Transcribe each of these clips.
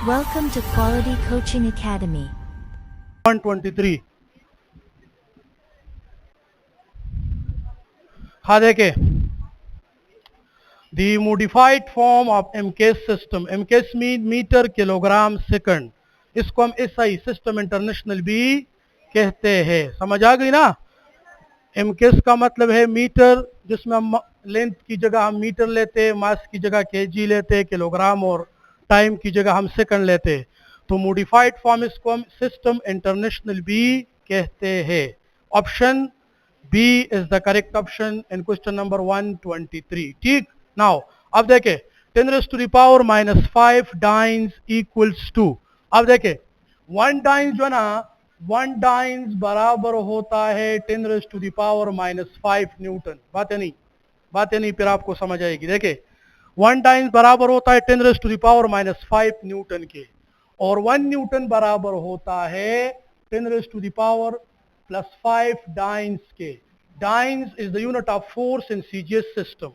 Welcome to Quality Coaching Academy. 123 हाँ देखे the modified form of MKS system. MKS mean metre kilogram second, इसको हम SI system international भी कहते हैं। समझ आ गई ना। MKS का मतलब है मीटर, जिसमें हम लेंथ की जगह हम मीटर लेते, मास की जगह केजी लेते, किलोग्राम और टाइम की जगह हम सेकंड लेते। तो मॉडिफाइड फॉर्म इसको हम सिस्टम इंटरनेशनल भी कहते हैं। Option B is the correct option in question number 123। ठीक, नाउ अब देखें 10⁻⁻5 डाइन्स इक्वल्स टू। अब देखें 1 डाइन्स जो ना 1 डाइन्स बराबर होता है 10⁻⁻5 न्यूटन। बातें नहीं फिर आपको समझ आएगी। देखे 1 डाइन्स बराबर होता है 10⁻⁻5 न्यूटन के, और 1 न्यूटन बराबर होता है 10⁻⁻5 डाइन्स के। Dynes is the unit of force in CGS system.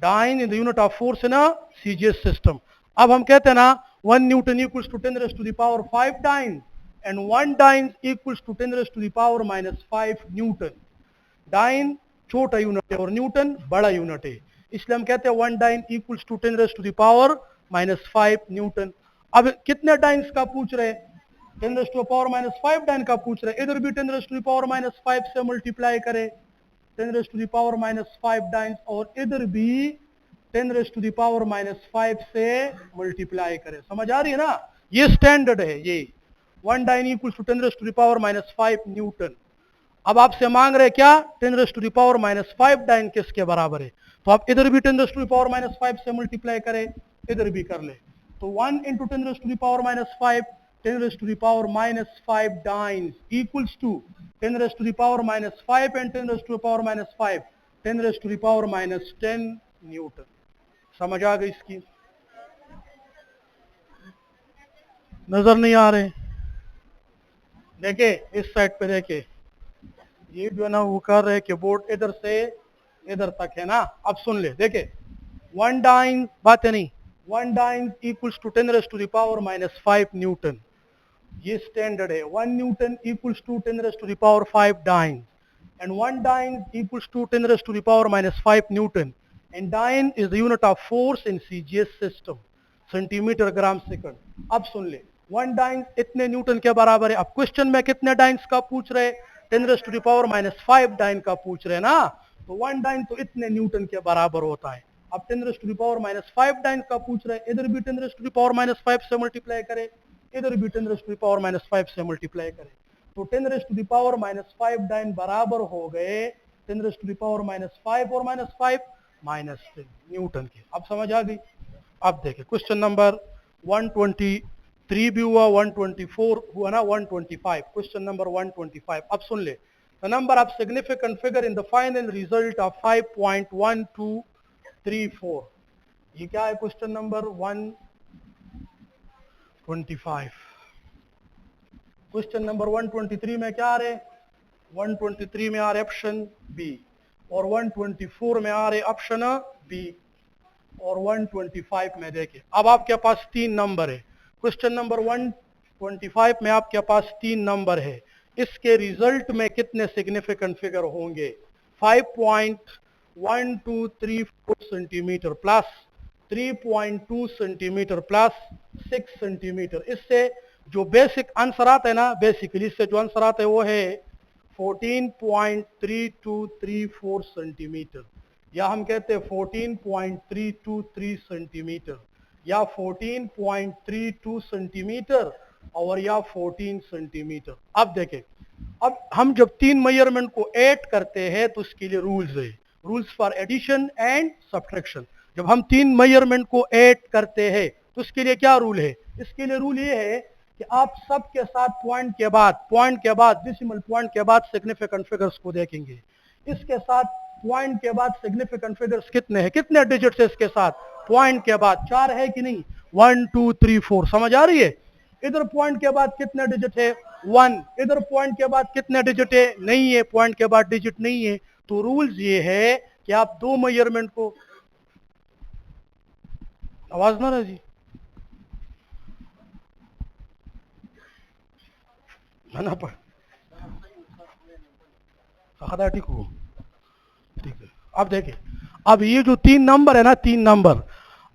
Dyne in the unit of force in a CGS system. अब हम कहते हैं ना 1 newton equals to 10⁻5 dyne and 1 dyne equals to 10⁻⁻5 newton. Dyne छोटा यूनिट है और Newton बड़ा unit है, इसलिए हम कहते हैं 1 डाइन इक्वल्स टू 10⁻⁻5 न्यूटन। अब कितने डाइन्स का पूछ रहे हैं? 10⁻⁻5 डाइन का पूछ रहे हैं। इधर भी 10⁻⁻5 से मल्टीप्लाई करें 10⁻⁻5 डाइन्स, और इधर भी 10⁻⁻5 से मल्टीप्लाई करें। समझ आ रही है ना। ये स्टैंडर्ड है। ये 1 डाइन इक्वल्स टू 10⁻⁻5 न्यूटन। अब आपसे मांग रहे क्या 10⁻⁻5 डाइन किसके बराबर है? तो आप इधर भी 10⁻⁻5 से मल्टीप्लाई करें, इधर भी कर ले। तो 1 into 10⁻⁻5 10⁻⁻5 dynes equals to 10⁻⁻5 and 10⁻⁻5 10⁻⁻10 newton. समझ आ गई इसकी? नजर नहीं आ रहे? देखे इस साइड पे देखे, ये जो है ना वो कर रहे कि बोर्ड इधर से इधर तक है ना। अब सुन ले, देखे 1 डाइन, बातें नहीं, 1 डाइन इक्वल्स टू 10⁻⁻5 न्यूटन। ये स्टैंडर्ड है। 1 newton equals to 10⁻5 dyne and 1 dyne equals to 10⁻5 newton, and dyne is the unit of force in CGS system, centimetre gram second. अब सुन ले 1 डाइन इतने न्यूटन के बराबर है। अब क्वेश्चन में कितने डाइन्स का पूछ रहे? 10⁻⁻5 डाइन का पूछ रहे ना। तो 1 डाइन तो इतने न्यूटन के बराबर होता है। अब 10⁻⁻5 डाइन का पूछ रहे, इधर भी 10⁻⁻5 से मल्टीप्लाई करें, इधर भी 10⁻⁻5 से मल्टीप्लाई करें। तो 10⁻⁻5 डाइन बराबर हो गए 10⁻⁻5 और -5 -10 न्यूटन के। अब समझ आ गई? अब देखें क्वेश्चन नंबर 123 भी हुआ, 124 हुआ ना, 125। Question number 125। अब सुन ले, the number of significant figure in the final result of 5.1234। ये क्या है? Question number 125। क्वेश्चन नंबर 123 में क्या आ रहे? 123 में आ रहे ऑप्शन बी, और 124 में आ रहे ऑप्शन बी, और 125 में देखे। अब आपके पास 3 नंबर है। क्वेश्चन नंबर 125 में आपके पास 3 नंबर है। इसके रिजल्ट में कितने सिग्निफिकेंट फिगर होंगे? 5.1234 centimetre plus 3.2 centimetre plus 6 centimetre. इससे जो बेसिक आंसर आता है ना, बेसिकली इससे जो आंसर आता है वो है 14.3234 सेंटीमीटर, या हम कहते हैं 14.323 सेंटीमीटर, या 14.32 सेंटीमीटर, और या 14 सेंटीमीटर। अब देखें, अब हम जब 3 मेजरमेंट को ऐड करते हैं तो उसके लिए रूल्स है, rules for addition and subtraction. जब हम 3 मेजरमेंट को ऐड करते हैं तो उसके लिए क्या रूल है? इसके लिए रूल ये है कि आप सब के साथ पॉइंट के बाद डेसिमल पॉइंट के बाद सिग्निफिकेंट फिगर्स को देखेंगे। इसके साथ पॉइंट के बाद सिग्निफिकेंट फिगर्स कितने हैं, कितने डिजिट्स है इसके साथ पॉइंट के बाद? 4 है कि नहीं? 1 2 3 4। समझ आ रही है? इधर पॉइंट के बाद कितने डिजिट है? 1। इधर पॉइंट के बाद कितने डिजिट है? नहीं है, पॉइंट के बाद डिजिट नहीं है। तो रूल्स ये है कि आप 2 मेजरमेंट को, आवाज ना रहा जी, ना पड़ खदा ठीक हो, ठीक है। अब देखिए, अब ये जो 3 नंबर है ना, 3 नंबर,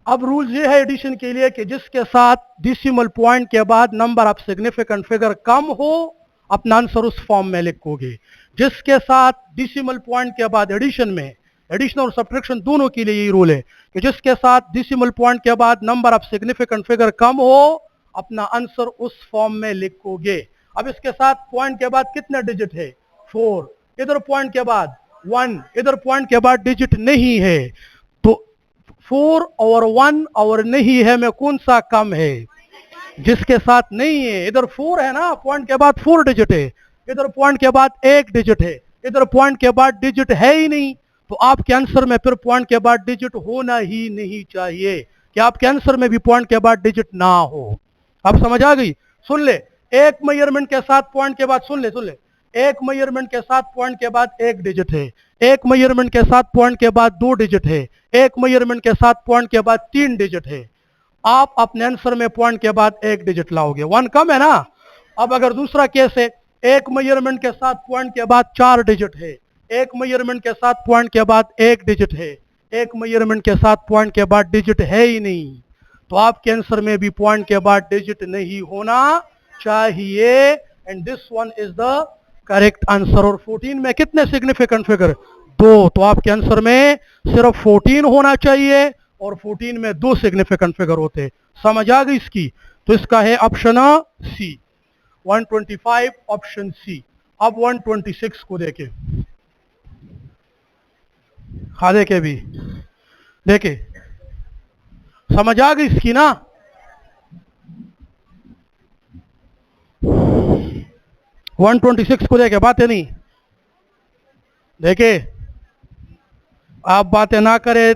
अब रूल ये है एडिशन के लिए कि जिसके साथ डिसिमल पॉइंट के बाद नंबर ऑफ सिग्निफिकेंट फिगर कम हो, अपना आंसर उस फॉर्म में लिखोगे। जिसके साथ डिसिमल पॉइंट के बाद एडिशन में, एडिशन और सब्ट्रैक्शन दोनों के लिए यही रूल है कि जिसके साथ डिसिमल पॉइंट के बाद नंबर ऑफ सिग्निफिकेंट फिगर कम हो, अपना आंसर उस फॉर्म में लिखोगे। अब इसके साथ पॉइंट के बाद कितने डिजिट है? 4, इधर पॉइंट के बाद 1, इधर पॉइंट के बाद डिजिट नहीं है, तो 4 और 1 और नहीं है में कौन सा कम है? जिसके साथ नहीं है। इधर 4 है ना, पॉइंट के बाद 4 डिजिट है, इधर पॉइंट के बाद 1 डिजिट है, इधर पॉइंट के बाद डिजिट है ही नहीं, तो आपके आंसर में फिर पॉइंट के बाद डिजिट होना ही नहीं चाहिए कि आपके आंसर में भी पॉइंट के बाद डिजिट ना हो। अब समझ आ गई? सुन ले, एक मेजरमेंट के साथ पॉइंट के बाद, सुन ले, एक मेजरमेंट के साथ पॉइंट के बाद 1 डिजिट है, एक मेजरमेंट के साथ पॉइंट के बाद 2 डिजिट है, एक मेजरमेंट के साथ पॉइंट के बाद 3 डिजिट है। आप अपने आंसर में पॉइंट के बाद 1 डिजिट लाओगे, 1 कम है ना। अब अगर दूसरा केस है, एक मेजरमेंट के साथ पॉइंट के बाद 4 डिजिट है, एक मेजरमेंट के साथ पॉइंट के बाद 1 डिजिट है, एक मेजरमेंट के साथ पॉइंट के बाद डिजिट है ही नहीं, तो आपके आंसर में भी पॉइंट के बाद डिजिट नहीं होना चाहिए। And this one is the correct answer. और 14 में कितने सिग्निफिकेंट फिगर? 2, तो आपके आंसर में सिर्फ 14 होना चाहिए और 14 में 2 सिग्निफिकेंट फिगर होते। समझ आ गई इसकी? तो इसका है ऑप्शन सी, 125 ऑप्शन सी। अब 126 को देखे, हाँ देखे भी, देखे, समझ आ गई इसकी ना? 126 को देखे, बातें नहीं देखे, आप बातें ना करें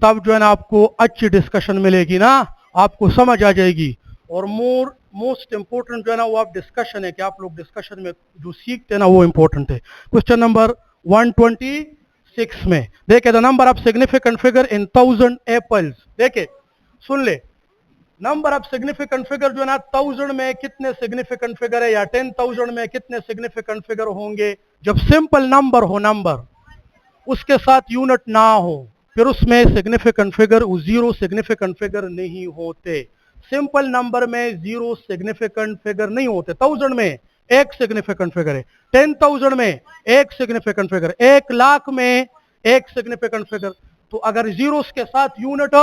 तब जो है ना आपको अच्छी डिस्कशन मिलेगी ना, आपको समझ आ जाएगी। और मोस्ट इंपोर्टेंट जो है ना वो आप डिस्कशन है कि आप लोग डिस्कशन में जो सीखते हैं ना वो इंपॉर्टेंट है। क्वेश्चन नंबर 126 में देखे, the number of significant figure in 1000 apples. देखे, सुन ले, नंबर ऑफ सिग्निफिकेंट फिगर जो है ना 1000 में कितने सिग्निफिकेंट फिगर है या 10,000 में कितने सिग्निफिकेंट फिगर होंगे? जब सिंपल नंबर हो, नंबर उसके साथ यूनिट ना हो, फिर उसमें सिग्निफिकेंट फिगर, 0 सिग्निफिकेंट फिगर नहीं होते। सिंपल नंबर में 0 सिग्निफिकेंट फिगर नहीं होते। 1000 में 1 सिग्निफिकेंट फिगर है, 10,000 में 1 सिग्निफिकेंट फिगर, 1 लाख में 1 सिग्निफिकेंट फिगर। तो अगर 0 के साथ यूनिट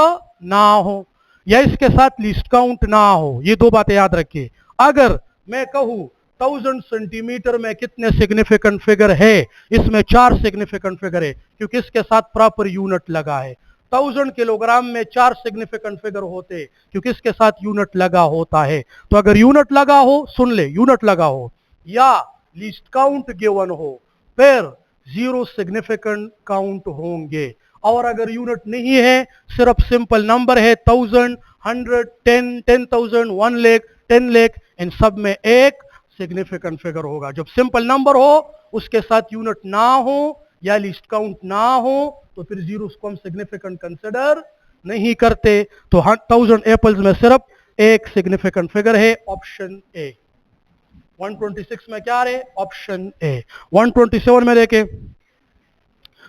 ना हो या इसके साथ लिस्ट काउंट ना हो, ये 2 बातें याद रखिए। अगर मैं कहूं 1000 सेंटीमीटर में कितने सिग्निफिकेंट फिगर है, इसमें 4 सिग्निफिकेंट फिगर है क्योंकि इसके साथ प्रॉपर यूनिट लगा है। 1000 किलोग्राम में 4 सिग्निफिकेंट फिगर होते क्योंकि इसके साथ यूनिट लगा होता है। तो अगर यूनिट लगा हो, सुन ले, यूनिट लगा हो या लिस्ट काउंट गिवन हो, फिर 0 सिग्निफिकेंट काउंट होंगे। और अगर यूनिट नहीं है, सिर्फ सिंपल नंबर है, 1000, 100, 10, 10,000, 1 लाख, 10 लाख, इन सब में 1 सिग्निफिकेंट फिगर होगा। जब सिंपल नंबर हो, उसके साथ यूनिट ना हो या लिस्ट काउंट ना हो, तो फिर 0 को हम सिग्निफिकेंट कंसिडर नहीं करते। तो 1000 एप्पल्स में सिर्फ 1 सिग्निफिकेंट फिगर है, ऑप्शन ए। 126 में क्या रहे? Option A. 127 में देखे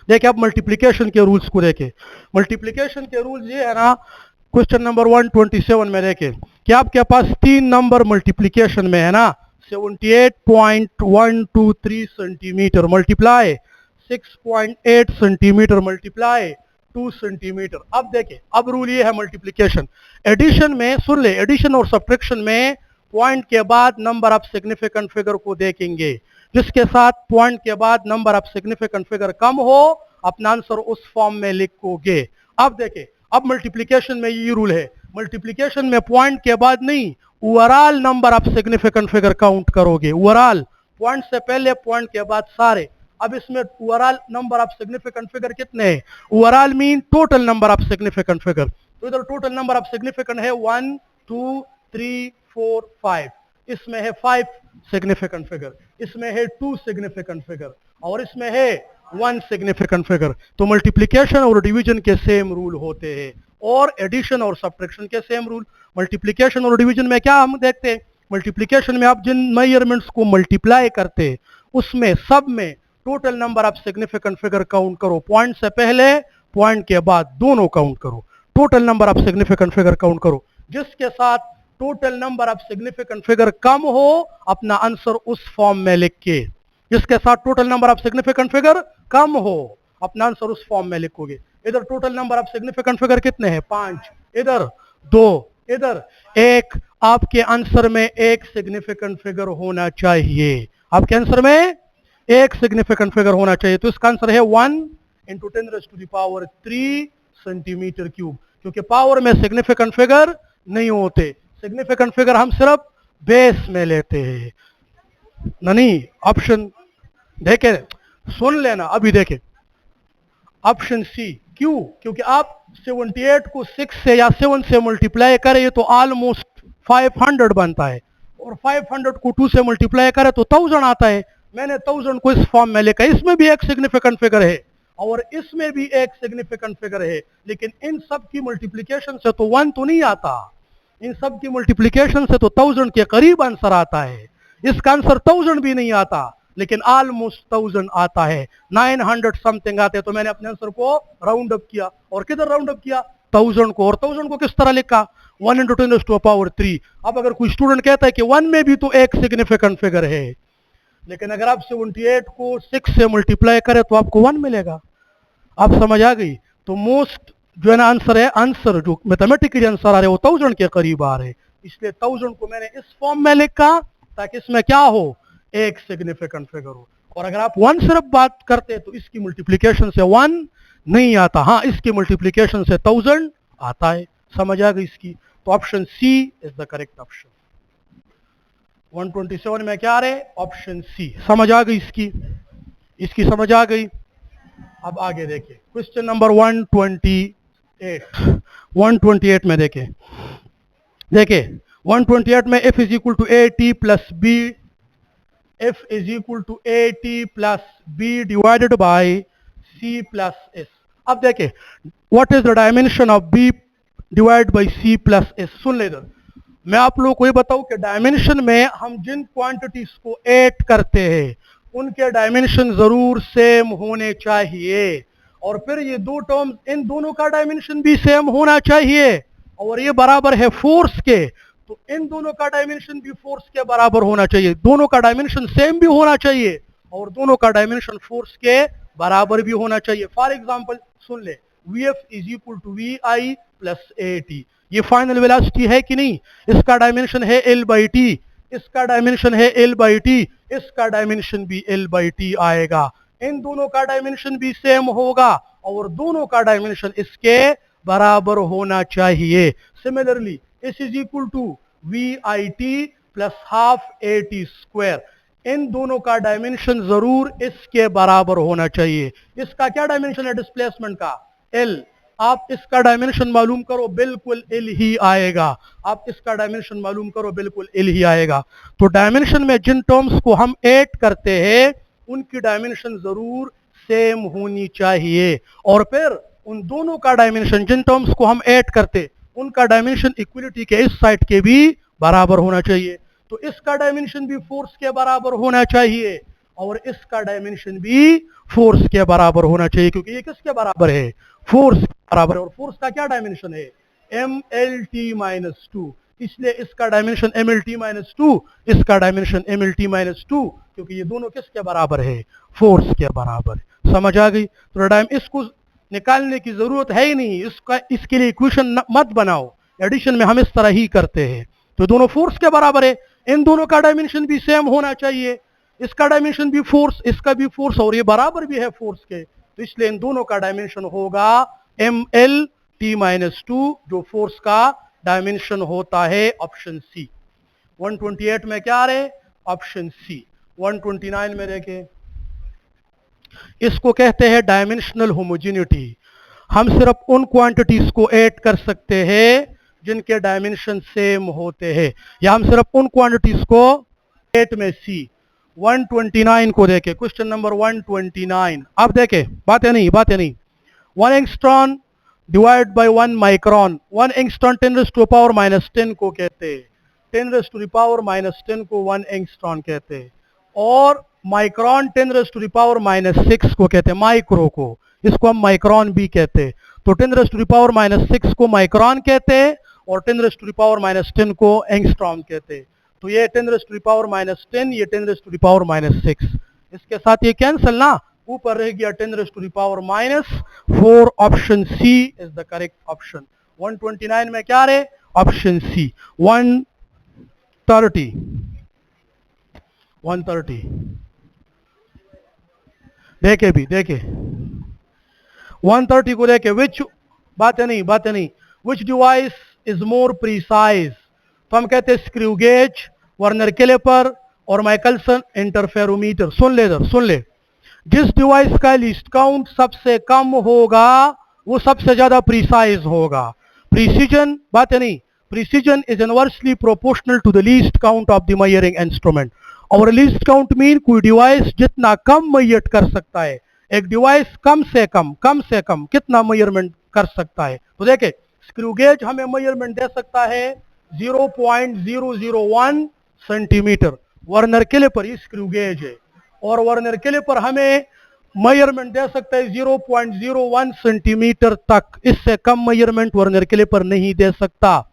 अब मल्टीप्लिकेशन के रूल्स को देखे। मल्टीप्लिकेशन के रूल्स ये है ना, क्वेश्चन नंबर 127 में देखे कि आपके पास 3 नंबर मल्टीप्लिकेशन में है ना, 78.123 centimetre multiply 6.8 centimetre multiply 2 centimetre. अब देखे, अब रूल ये है मल्टीप्लिकेशन। एडिशन में, सुन ले, एडिशन और सब्ट्रैक्शन में पॉइंट के बाद नंबर ऑफ सिग्निफिकेंट फिगर को देखेंगे। जिसके साथ पॉइंट के बाद नंबर ऑफ सिग्निफिकेंट फिगर कम हो, अपना आंसर उस फॉर्म में लिखोगे। अब देखे, अब मल्टीप्लिकेशन में ये रूल है, मल्टीप्लिकेशन में पॉइंट के बाद नहीं, overall number of significant figure count करोगे। ओवरऑल, पॉइंट से पहले, पॉइंट के बाद सारे। अब इसमें overall number of significant figure कितने हैं? Overall mean total number of significant figure. तो इधर टोटल नंबर ऑफ सिग्निफिकेंट है 1 2 3 4 5, इसमें है 5 सिग्निफिकेंट फिगर, इसमें है 2 सिग्निफिकेंट फिगर और इसमें है 1 सिग्निफिकेंट फिगर। तो मल्टीप्लिकेशन और डिवीजन के सेम रूल होते हैं और एडिशन और सब्ट्रैक्शन के सेम रूल। मल्टीप्लिकेशन और डिवीजन में क्या हम देखते हैं मल्टीप्लिकेशन में आप जिन मेजरमेंट्स को मल्टीप्लाई करते उसमें सब में total number of significant figure count करो, पॉइंट से पहले पॉइंट के बाद दोनों काउंट करो, total number of significant figure count करो। जिसके साथ total number of significant figure कम हो अपना आंसर उस फॉर्म में लिख के, जिसके साथ total number of significant figure कम हो अपना आंसर उस फॉर्म में लिखोगे। इधर total number of significant figure कितने हैं 5, इधर 2, इधर 1। आपके आंसर में एक सिग्निफिकेंट फिगर होना चाहिए, आपके आंसर में एक सिग्निफिकेंट फिगर होना चाहिए। तो इसका आंसर है 1 × 10⁻³ सेंटीमीटर क्यूब, क्योंकि पावर में सिग्निफिकेंट फिगर नहीं होते, सिग्निफिकेंट फिगर हम सिर्फ बेस में लेते हैं। नहीं, ऑप्शन देखे, सुन लेना, अभी देखे ऑप्शन सी। क्यों? क्योंकि आप 78 को 6 से या 7 से मल्टीप्लाई करें तो ऑलमोस्ट 500 बनता है, और 500 को 2 से मल्टीप्लाई करें तो 1000 आता है। मैंने 1000 को इस फॉर्म में लेकर, इसमें भी एक सिग्निफिकेंट फिगर है और इसमें भी एक सिग्निफिकेंट फिगर है, लेकिन इन सब की मल्टीप्लिकेशन से तो 1 तो नहीं आता, इन सब की मल्टीप्लिकेशन से तो 1000 के करीब आंसर आता है। इसका आंसर 1000 भी नहीं आता, लेकिन ऑलमोस्ट 1000 आता है, 900 समथिंग आते हैं। तो मैंने अपने आंसर को राउंड अप किया, और किधर राउंड अप किया 1000 को, और 1000 को किस तरह लिखा 1 × 10⁻³ अब अगर कोई स्टूडेंट कहता है कि 1 में भी तो एक सिग्निफिकेंट फिगर है, लेकिन अगर आप 78 को 6 से मल्टीप्लाई करें तो आपको 1 मिलेगा। आप समझ आ गई? तो मोस्ट जो है ना आंसर है, आंसर जो मैथमेटिकली आंसर आ रहे वो 1000 के करीब आ रहे, इसलिए 1000 को मैंने इस फॉर्म में लिखा ताकि इसमें क्या हो, एक सिग्निफिकेंट फिगर हो। और अगर आप 1 सिर्फ बात करते तो इसकी मल्टीप्लिकेशन से 1 नहीं आता, हाँ इसकी मल्टीप्लिकेशन से 1000 आता है। समझ आ गई इसकी? तो option C is the correct option. 127 में क्या आ रहे, ऑप्शन सी। समझ आ गई इसकी? इसकी समझ आ गई? अब आगे देखिए क्वेश्चन नंबर 128 में देखिए 128 में f is equal to AT plus B, f is equal to AT plus B divided by C plus S। अब देखिए what is the dimension of B divide by C plus S। सुन ले इधर, मैं आप लोगों को ये बताऊं कि डायमेंशन में हम जिन क्वांटिटीज को ऐड करते हैं उनके डायमेंशन जरूर सेम होने चाहिए, और फिर ये दो टर्म्स, इन दोनों का डायमेंशन भी सेम होना चाहिए, और ये बराबर है फोर्स के, तो इन दोनों का डायमेंशन भी फोर्स के बराबर होना चाहिए। दोनों का डायमेंशन सेम भी होना चाहिए और दोनों का डायमेंशन फोर्स के बराबर भी होना चाहिए। फॉर एग्जाम्पल सुन ले, Vf is equal to VI plus AT, ये फाइनल वेलोसिटी है कि नहीं? इसका डायमेंशन है L/T, इसका डायमेंशन है L/T, इसका डायमेंशन भी L/T आएगा। इन दोनों का डायमेंशन भी सेम होगा और दोनों का डायमेंशन इसके बराबर होना चाहिए। Similarly S is equal to VIT plus half AT square, इन दोनों का डायमेंशन जरूर इसके बराबर होना चाहिए। इसका क्या डायमेंशन है डिस्प्लेसमेंट का? L। आप इसका डायमेंशन मालूम करो, बिल्कुल L ही आएगा। आप इसका डायमेंशन मालूम करो, बिल्कुल L ही आएगा। तो डायमेंशन में जिन टर्म्स को हम ऐड करते हैं उनकी डायमेंशन जरूर सेम होनी चाहिए, और फिर उन दोनों का डायमेंशन, जिन टर्म्स को हम ऐड करते उनका डायमेंशन इक्वलिटी के इस साइड के भी बराबर होना चाहिए। तो इसका डायमेंशन भी फोर्स के बराबर होना चाहिए और इसका डायमेंशन भी फोर्स के बराबर होना चाहिए, क्योंकि ये किसके बराबर है? फोर्स के बराबर है। और फोर्स का क्या डायमेंशन है? MLT-2, इसलिए इसका डायमेंशन MLT-2, इसका डायमेंशन MLT-2, क्योंकि ये दोनों किसके बराबर है? फोर्स के बराबर। समझ आ गई? तो इसको निकालने की जरूरत है ही नहीं, इसके लिए इक्वेशन मत बनाओ, एडिशन में हम इस तरह ही करते हैं। तो दोनों फोर्स के बराबर है, इन दोनों का डायमेंशन भी सेम होना चाहिए, इसका डायमेंशन भी फोर्स, इसका भी फोर्स, और ये बराबर भी है फोर्स के, तो इसलिए इन दोनों का डायमेंशन होगा MLT-2, जो फोर्स का डायमेंशन होता है। ऑप्शन सी। 128 में क्या आ रहे? Option C. 129 में देखें, इसको कहते हैं डायमेंशनल होमोजेनिटी। हम सिर्फ उन क्वांटिटीज को ऐड कर सकते हैं जिनके डायमेंशन सेम होते हैं, या हम सिर्फ उन क्वांटिटीज को 8 में सी। 129 को देखें, क्वेश्चन नंबर 129। अब देखें, बातें नहीं 1 angstrom divide by 1 micron, 1 angstrom 10⁻⁻10 को कहते हैं। 10⁻⁻10 को 1 एंगस्ट्रॉन कहते हैं, और माइक्रोन 10⁻⁻6 को कहते हैं, माइक्रो को, इसको हम माइक्रोन भी कहते हैं। तो 10⁻⁻6 को माइक्रोन कहते हैं और 10⁻⁻10 को एंगस्ट्रॉम कहते हैं। तो ये 10⁻⁻10, ये 10⁻⁻6, इसके साथ ये कैंसिल ना, ऊपर रह गया 10⁻⁻4। Option C is the correct option. 129 में क्या रहे? Option C. 130 देखे भी, देखे 130 को देखे, विच, बातें नहीं विच डिवाइस इज मोर प्रिसाइज। तो हम कहते हैं स्क्रू गेज, वर्नर कैलिपर और माइकलसन इंटरफेरोमीटर। सुन ले इधर, सुन ले, जिस डिवाइस का लीस्ट काउंट सबसे कम होगा वो सबसे ज्यादा प्रिसाइज होगा। प्रिसीजन, बातें नहीं, precision is inversely proportional to the least count of the measuring instrument. और लीस्ट काउंट मीन कोई डिवाइस जितना कम मेजर कर सकता है। एक डिवाइस कम से कम कितना मेजरमेंट कर सकता है? तो देखे, स्क्रू गेज हमें मेजरमेंट दे सकता है 0.001 सेंटीमीटर। वर्नर कैलिपर, ये स्क्रू गेज है, और वर्नर कैलिपर हमें मेजरमेंट दे सकता है 0.01 सेंटीमीटर तक। इससे कम मेजरमेंट वर्नर कैलिपर नहीं दे सकता।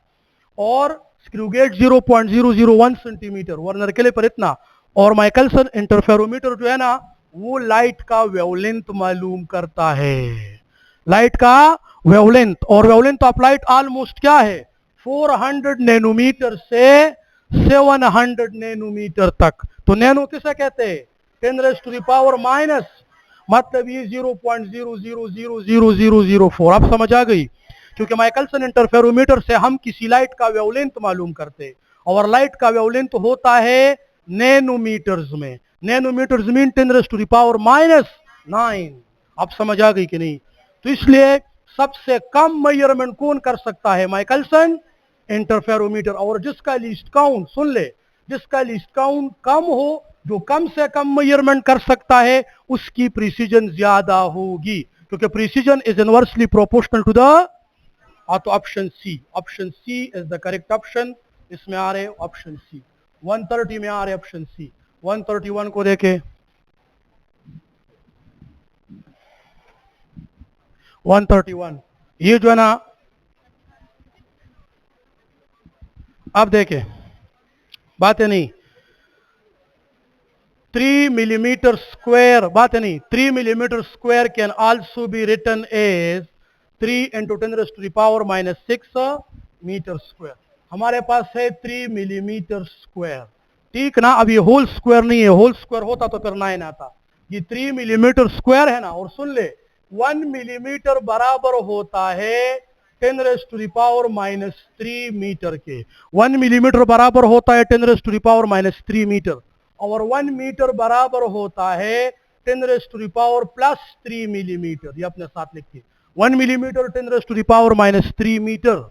और screw gauge 0.001 centimetre, vernier calliper इतना। और माइकलसन इंटरफेरोमीटर जो है ना, वो लाइट का वेवलेंथ मालूम करता है, लाइट का वेवलेंथ। और वेवलेंथ ऑफ लाइट ऑलमोस्ट क्या है? 400 नैनोमीटर से 700 नैनोमीटर तक। तो नैनो किसे कहते हैं? 10⁻⁻, मतलब ये 0.000004। आप समझ आ गई? क्योंकि माइकलसन इंटरफेरोमीटर से हम किसी लाइट का वेवलेंथ मालूम करते हैं, और लाइट का वेवलेंथ होता है नैनोमीटर्स में। Nanometres mean 10⁻⁹। आप समझ आ गई कि नहीं? तो इसलिए सबसे कम मेजरमेंट कौन कर सकता है? Michelson interferometer. और जिसका लीस्ट काउंट, सुन ले, जिसका लीस्ट काउंट कम हो, जो कम से कम मेजरमेंट कर सकता है, उसकी प्रिसीजन ज्यादा होगी, क्योंकि precision is inversely proportional to the. तो option C is the correct option. इसमें आ रहे ऑप्शन सी। 130 में आ रहे ऑप्शन सी। 131 को देखे, 131 ये जो है ना, अब देखे, बातें नहीं, 3 millimeter square, बातें नहीं, 3 millimeter square can also be written as 3 × 10⁻⁻6 metre square. हमारे पास है 3 मिलीमीटर स्क्वायर, ठीक ना? अब ये होल स्क्वायर नहीं है, होल स्क्वायर होता तो फिर 9 आता। ये 3 मिलीमीटर स्क्वायर है ना। और सुन ले, 1 मिलीमीटर बराबर होता है 10⁻³ मीटर के। 1 मिलीमीटर बराबर होता है 10⁻³ मीटर, और 1 मीटर बराबर होता है 10⁻³ मिलीमीटर। ये अपने साथ लिखिए, 1 मिलीमीटर 10⁻³ मीटर,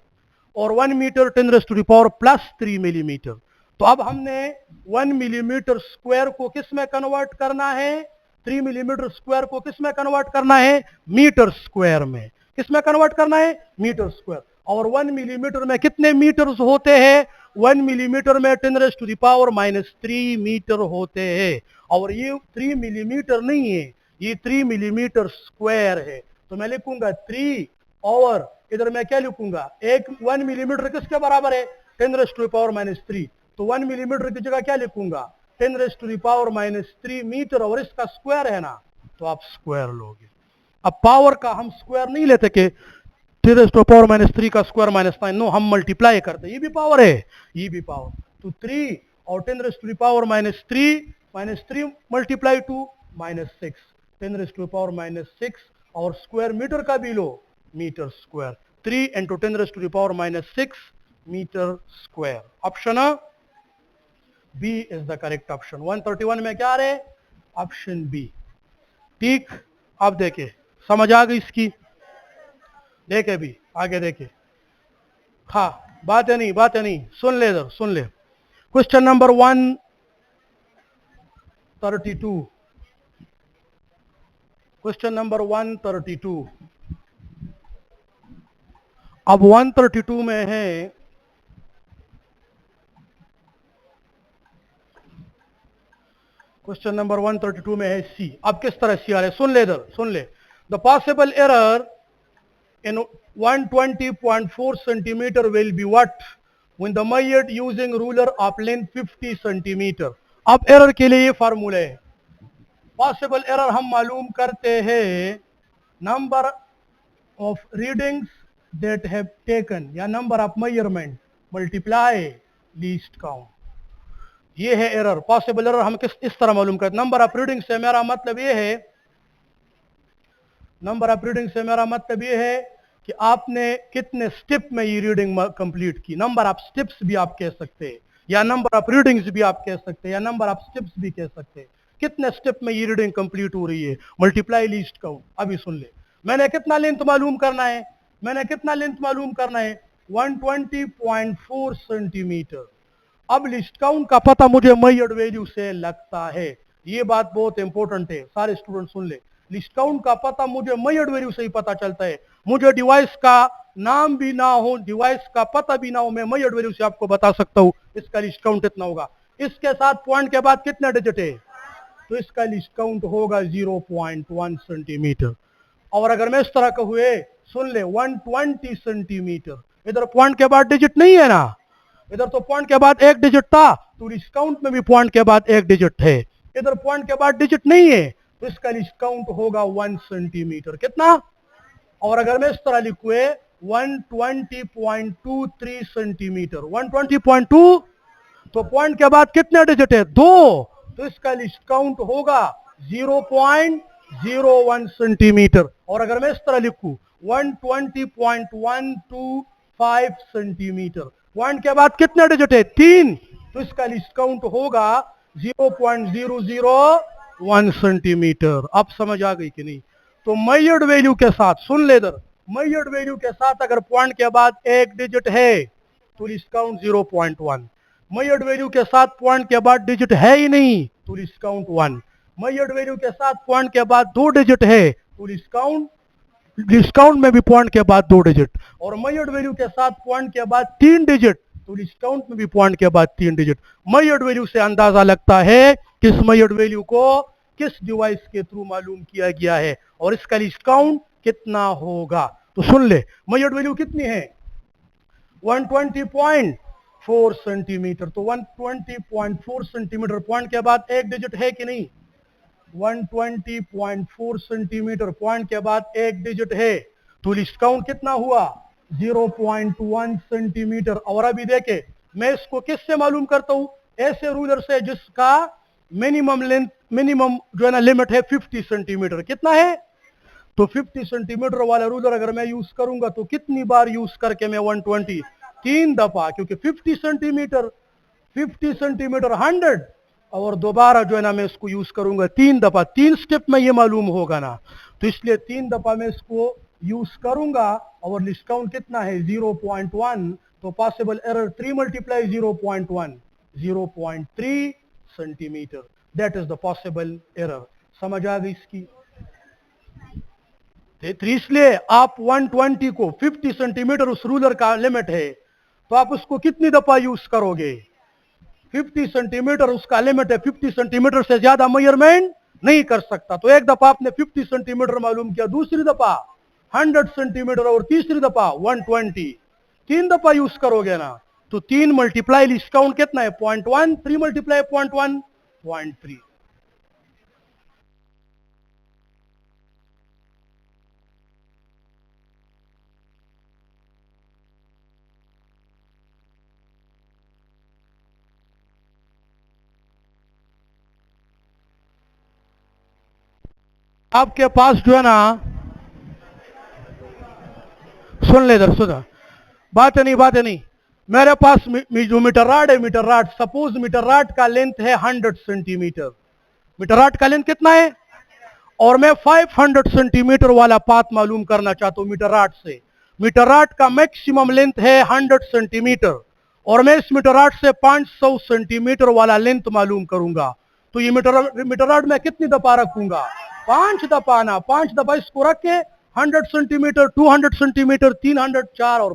और 1 मीटर 10⁻³ मिलीमीटर। तो अब हमने 1 मिलीमीटर स्क्वायर को किस में कन्वर्ट करना है? 3 मिलीमीटर स्क्वायर को किस में कन्वर्ट करना है? मीटर स्क्वायर में। किस में कन्वर्ट करना है? Metre square. और 1 मिलीमीटर में कितने मीटर्स होते हैं? 1 मिलीमीटर में 10⁻³ मीटर होते हैं। और ये 3 मिलीमीटर नहीं है, ये 3 मिलीमीटर स्क्वायर है। तो मैं लिखूंगा 3, और इधर मैं क्या लिखूंगा? 1 मिलीमीटर किसके बराबर है? 10⁻³ तो 1 मिलीमीटर की जगह क्या लिखूंगा? 10⁻³ मीटर, और इसका स्क्वायर है ना, तो आप स्क्वायर लोगे। अब पावर का हम स्क्वायर नहीं लेते कि 10⁻³ का स्क्वायर -9, नो, हम मल्टीप्लाई करते, ये भी पावर है, ये भी पावर। तो 3 और 10⁻³ मल्टीप्लाई टू -6, 10⁻⁻6, और स्क्वायर मीटर का भी लो, metre square. 3 × 10⁻⁻6 metre square. Option B is the correct option. 131 में क्या रहे? ऑप्शन बी, ठीक। अब देखे, समझ आ गई इसकी? देखे भी, आगे देखे। हाँ, बातें नहीं, सुन ले इधर, सुन ले। Question number 132, question number 132। अब 132 में है क्वेश्चन नंबर 132 में है सी। अब किस तरह सी आ रहा है, सुन ले इधर, सुन ले। The possible error in 120.4 centimeter will be what when the measured using ruler of length 50 centimeter। अब एरर के लिए ये फार्मूला है। पॉसिबल एरर हम मालूम करते हैं number of readings that have taken या number of measurement multiply least count. ये है एरर। पॉसिबल एरर हम इस तरह मालूम करते हैं। नंबर ऑफ रीडिंग से मेरा मतलब ये है, नंबर ऑफ रीडिंग से मेरा मतलब ये है कि आपने कितने स्टेप में ये रीडिंग कंप्लीट की। नंबर ऑफ स्टेप्स भी आप कह सकते हैं, या नंबर ऑफ रीडिंग्स भी आप कह सकते हैं, या नंबर ऑफ स्टेप्स भी कह सकते हैं। कितने स्टेप में ये रीडिंग कंप्लीट हो रही है, मल्टीप्लाई लीस्ट काउंट। अभी सुन ले, मैंने कितना लेंथ मालूम करना है, मैंने कितना लेंथ मालूम करना है, 120.4 सेंटीमीटर। अब लिस्ट काउंट का पता मुझे मेजर्ड वैल्यू से लगता है। ये बात बहुत इंपॉर्टेंट है, सारे स्टूडेंट सुन ले। लिस्ट काउंट का पता मुझे मेजर्ड वैल्यू से ही पता चलता है। मुझे डिवाइस का नाम भी ना हो, डिवाइस का पता भी ना हो, मैं मेजर्ड वैल्यू से आपको बता सकता हूं इसका लिस्ट काउंट इतना होगा। इसके साथ पॉइंट के बाद कितने डिजिट है, तो इसका लिस्ट काउंट होगा 0.1 सेंटीमीटर। और अगर मैं इस तरह का हुए, सुन ले, 120 सेंटीमीटर, इधर पॉइंट के बाद डिजिट नहीं है ना, इधर तो पॉइंट के बाद एक डिजिट था, तो लिस्ट काउंट में भी पॉइंट के बाद एक डिजिट है। इधर पॉइंट के बाद डिजिट नहीं है, तो इसका लिस्ट काउंट होगा 1 सेंटीमीटर। कितना? और अगर मैं इस तरह लिखूए 120.23 सेंटीमीटर, 120.2, तो पॉइंट के बाद कितने डिजिट है, 2, तो इसका लिस्ट काउंट होगा 0.01 सेंटीमीटर। और अगर मैं इस तरह लिखूं 120.125 सेंटीमीटर, पॉइंट के बाद कितने डिजिट है, 3, तो इसका लिस्ट काउंट होगा 0.001 सेंटीमीटर। अब समझ आ गई कि नहीं? तो मेजर्ड वैल्यू के साथ, सुन ले इधर, मेजर्ड वैल्यू के साथ अगर पॉइंट के बाद एक डिजिट है तो लिस्ट काउंट 0.1। मेजर्ड वैल्यू के साथ पॉइंट के बाद डिजिट है ही नहीं तो लिस्ट काउंट 1। मेजर्ड वैल्यू के साथ पॉइंट के बाद 2 डिजिट है तो लिस्ट काउंट में भी पॉइंट के बाद 2 डिजिट, और मेजर्ड वैल्यू के साथ पॉइंट के बाद 3 डिजिट तो लिस्ट काउंट में भी पॉइंट के बाद 3 डिजिट। मेजर्ड वैल्यू से अंदाजा लगता है किस मेजर्ड वैल्यू को किस डिवाइस के थ्रू मालूम किया गया है और इसका लिस्ट काउंट कितना होगा। तो सुन ले, मेजर्ड वैल्यू कितनी है, 120.4 सेंटीमीटर। तो 120.4 सेंटीमीटर, पॉइंट के बाद एक डिजिट है कि नहीं, 120.4 सेंटीमीटर, पॉइंट के बाद एक डिजिट है, तो लिस्ट काउंट कितना हुआ, 0.1 सेंटीमीटर। और अभी देखे, मैं इसको किससे मालूम करता हूं, ऐसे रूलर से जिसका मिनिमम लेंथ, मिनिमम जो है ना लिमिट है 50 सेंटीमीटर। कितना है, तो 50 सेंटीमीटर वाला रूलर अगर मैं यूज करूंगा तो कितनी बार यूज करके मैं 120, 3 दफा, क्योंकि 50 सेंटीमीटर 100, और दोबारा जो है ना मैं इसको यूज करूंगा 3 दफा, 3 स्टेप में ये मालूम होगा ना, तो इसलिए 3 दफा मैं इसको यूज करूंगा। और लिस्ट काउंट कितना है, 0.1, तो possible error 3 multiply 0.1, 0.3 centimetre. That is the possible error. समझ आ गई इसकी? इसलिए आप 120 को 50 सेंटीमीटर उस रूलर का लिमिट है, तो आप उसको कितनी दफा यूज करोगे, 50 सेंटीमीटर उसका लिमिट है, 50 सेंटीमीटर से ज्यादा मेजरमेंट नहीं कर सकता। तो एक दफा आपने 50 सेंटीमीटर मालूम किया, दूसरी दफा 100 सेंटीमीटर, और तीसरी दफा 120, 3 दफा यूज करोगे ना, तो 3 मल्टीप्लाई लिस्ट काउंट कितना है, 0.1, 3 मल्टीप्लाई 0.1, 0.3। आपके पास जो है ना, सुन ले इधर, सुन, बात है नहीं, मेरे पास जो मीटर राड है, metre rod, suppose metre rod का लेंथ है 100 सेंटीमीटर, मीटर राड का लेंथ कितना है, और मैं 500 सेंटीमीटर वाला पाथ मालूम करना चाहता हूं मीटर राड से। मीटर राड का मैक्सिमम लेंथ है 100 सेंटीमीटर, और मैं इस मीटर राड से 500 सेंटीमीटर वाला लेंथ मालूम करूंगा। तो ये मीटर राड में कितनी दफा रखूंगा, 5 दफा ना, 5 दफा इसको रख के 100 सेंटीमीटर, 200 सेंटीमीटर, 300, 4 और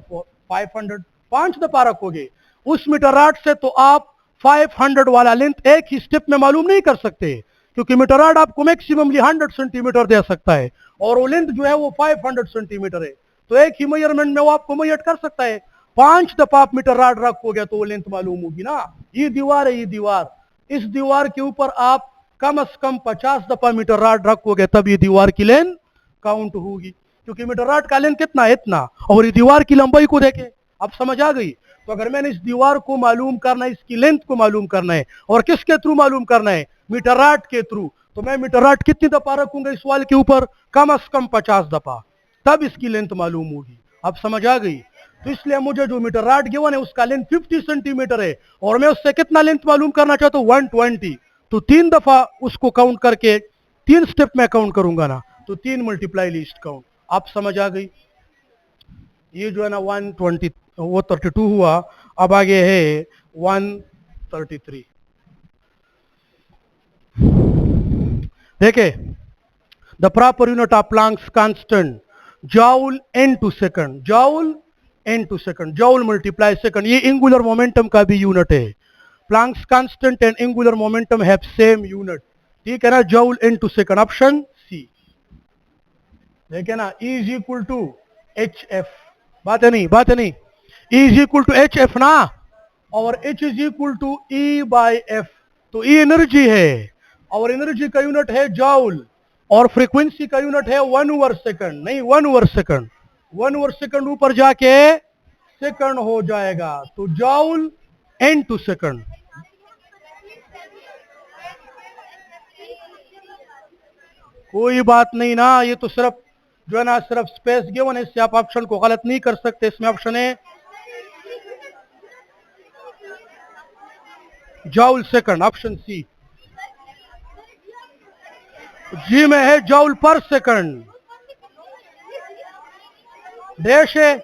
500, 5 दफा रखोगे उस मीटर राड से, तो आप 500 वाला लेंथ एक ही स्टेप में मालूम नहीं कर सकते, क्योंकि मीटर रॉड आपको मैक्सिममली 100 सेंटीमीटर दे सकता है और वो लेंथ जो है वो 500 सेंटीमीटर है। तो एक ही मेजरमेंट में वो आपको मेजर कर सकता है। 5 दफा आप मीटर रॉड रखोगे तो वो लेंथ मालूम होगी ना। ये दीवार है, ये दीवार, इस दीवार के ऊपर आप कम से कम 50 दफा मीटर रॉड रखोगे तब ये दीवार की लेंथ काउंट होगी, क्योंकि मीटर रॉड का लेंथ कितना है, इतना, और ये दीवार की लंबाई को देखे। अब समझ आ गई। तो अगर मैंने इस दीवार को मालूम करना है, इसकी लेंथ को मालूम करना है, और किसके थ्रू मालूम करना है, मीटर रॉड के थ्रू, तो मैं मीटर रॉड कितनी दफा रखूंगा इस वाल के ऊपर, कम से कम 50 दफा, तब इसकी लेंथ मालूम होगी। अब समझ आ गई। तो इसलिए मुझे जो मीटर रॉड गिवन है उसका लेंथ 50 सेंटीमीटर है और मैं उससे कितना लेंथ मालूम करना चाहता हूँ, 120। तो 3 दफा उसको काउंट करके 3 स्टेप में काउंट करूंगा ना, तो 3 मल्टीप्लाई लीस्ट काउंट। आप समझ आ गई। ये जो है ना 120 वो 32 हुआ। अब आगे है 133। देखे, the proper unit of Planck's constant joule into second, joule into second, joule multiply second. ये एंगुलर मोमेंटम का भी यूनिट है। Planck's constant and angular momentum have same unit, ठीक है ना, joule into second, option C. देखे ना, E is equal to H F, बात है नहीं, बात है नहीं, E is equal to H F ना, और H is equal to E by F. तो E एनर्जी है और एनर्जी का यूनिट है जॉल, और फ्रीक्वेंसी का यूनिट है 1/सेकंड, नहीं 1/सेकंड, 1/सेकंड ऊपर जाके सेकंड हो जाएगा। तो जॉल इनटू सेकंड। कोई बात नहीं ना, ये तो सिर्फ जो है ना सिर्फ स्पेस गिवन है, इससे आप ऑप्शन को गलत नहीं कर सकते। इसमें ऑप्शन है जॉल सेकंड, ऑप्शन सी। जी में है जॉल पर सेकंड, डैश है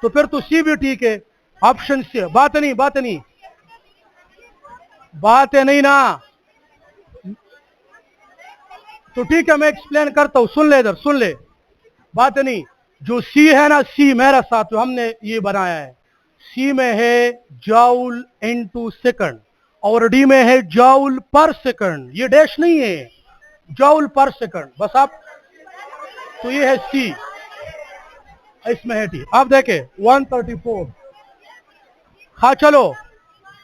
तो फिर तो सी भी ठीक है, ऑप्शन सी। बात नहीं, बात नहीं, बात है नहीं ना, तो ठीक है मैं एक्सप्लेन करता हूं, सुन ले इधर, सुन ले, बात नहीं। जो सी है ना, सी मेरा साथ जो हमने ये बनाया है, सी में है जॉल इनटू सेकंड और डी में है जॉल पर सेकंड, ये डैश नहीं है, जॉल पर सेकंड बस। आप तो ये है सी, इसमें है टी। आप देखे 134। हाँ चलो,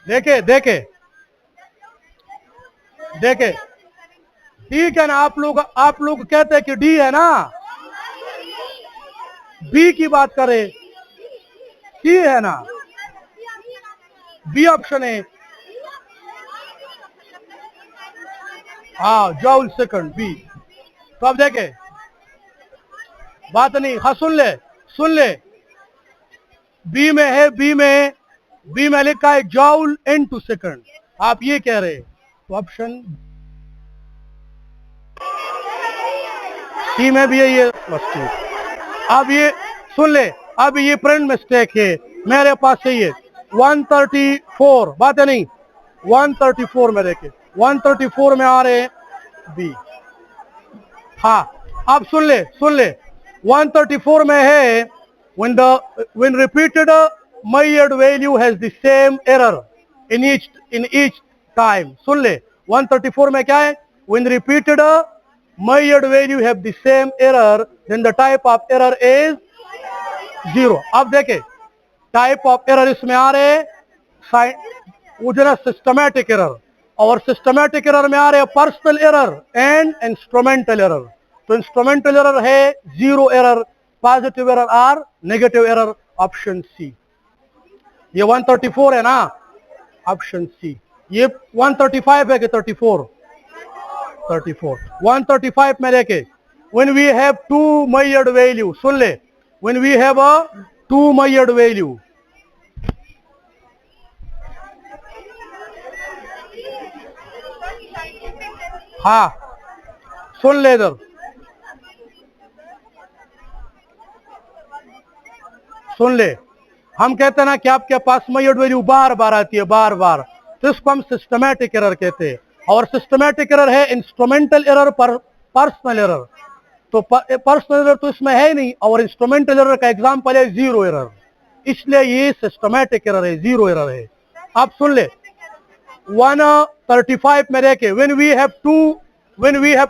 देखे देखे देखे, ठीक है ना। आप लोग कहते हैं कि डी है ना, बी की बात करें, सी है ना, बी ऑप्शन है। हाँ जॉल सेकंड बी। तो अब देखे, बात नहीं, हाँ सुन ले, सुन ले, बी में है, बी में लिखा है जॉल इनटू सेकंड, आप ये कह रहे, तो ऑप्शन सी में भी है ये, बस ठीक। अब ये सुन ले, अब ये प्रिंट मिस्टेक है मेरे पास, सही है 134, बात है नहीं, 134 में देखे, 134 में आ रहे बी। हाँ अब सुन ले, सुन ले, 134 में है when repeated measured value has the same error in each time। सुन ले, 134 में क्या है, when repeated measured value have the same error then the type of error is 0। अब देखे टाइप ऑफ एरर इसमें आ रहे वो जो है सिस्टमैटिक एरर, और सिस्टमैटिक एरर में आ रहे personal error and instrumental error. तो इंस्ट्रूमेंटल एरर है 0 error, positive error or negative error, option C. ये 134 है ना, ऑप्शन सी। ये 135 है कि 34, 34, 135 में देखे when we have two measured value, सुन ले, when we have a two measured value, हाँ सुन ले इधर, सुन ले, हम कहते हैं ना कि आपके पास मेजर्ड वैल्यू बार बार आती है, बार बार, तो इसको हम सिस्टमैटिक एरर कहते हैं। और सिस्टमैटिक एरर है इंस्ट्रूमेंटल एरर पर पर्सनल एरर। तो पर्सनल एरर तो इसमें है नहीं, और इंस्ट्रूमेंटल एरर का एग्जांपल है 0 एरर, इसलिए ये सिस्टमैटिक एरर है, 0 एरर है। आप सुन ले, 135 में देखे when we have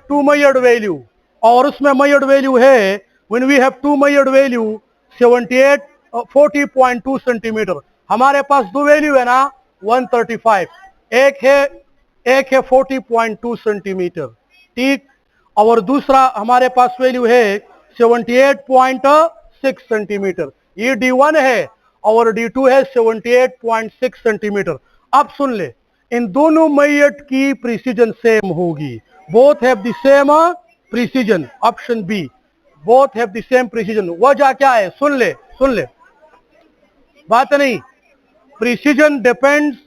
two measured value और उसमें measured value है when we have two measured value 40.2 centimetre. हमारे पास दो वैल्यू है ना 135, एक है 40.2 सेंटीमीटर, ठीक, और दूसरा हमारे पास वैल्यू है 78.6 सेंटीमीटर। ये D1 है और D2 है 78.6 सेंटीमीटर। अब सुन ले, इन दोनों मैयट की प्रिसीजन सेम होगी, both have the same precision, option B, both have the same precision. वजह क्या है? सुन ले, बात नहीं, precision depends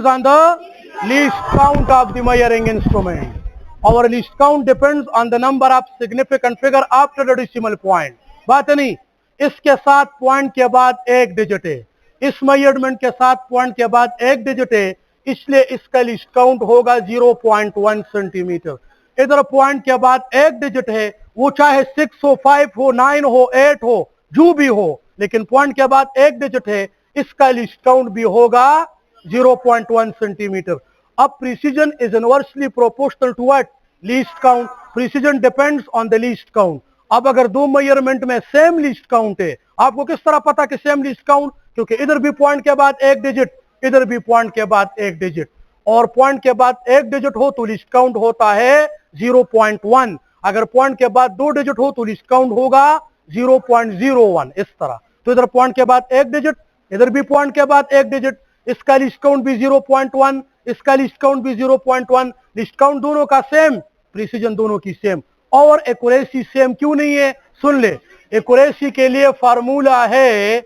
on the least count of the measuring instrument. Our least count depends on the number of significant figure after the decimal point। बात नहीं, इसके साथ पॉइंट के बाद एक डिजिट है, इस मेजरमेंट के साथ पॉइंट के बाद एक डिजिट है, इसलिए इसका लिस्ट काउंट होगा 0.1 सेंटीमीटर। इधर पॉइंट के बाद एक डिजिट है, वो चाहे 6 हो, 5 हो, 9 हो, 8 हो, जो भी हो, लेकिन पॉइंट के बाद एक डिजिट है, इसका लिस्ट काउंट भी होगा 0.1 सेंटीमीटर। अब precision is inversely proportional to what? Least count। precision depends on the least count। अब अगर दो मेजरमेंट में सेम लीस्ट काउंट है, आपको किस तरह पता कि सेम लीस्ट काउंट? क्योंकि इधर भी पॉइंट के बाद एक डिजिट, इधर भी पॉइंट के बाद एक डिजिट, और पॉइंट के बाद एक डिजिट हो तो लीस्ट काउंट होता है 0.1। अगर पॉइंट के बाद दो डिजिट हो तो लीस्ट काउंट होगा 0.01। इस तरह, तो इधर पॉइंट के बाद एक डिजिट, इधर भी पॉइंट के बाद एक डिजिट, इसका लिस्ट काउंट भी 0.1, इसका लिस्ट काउंट भी 0.1। लिस्ट काउंट दोनों का सेम, प्रिसीजन दोनों की सेम, और एक्यूरेसी सेम क्यों नहीं है? सुन ले, एक्यूरेसी के लिए फार्मूला है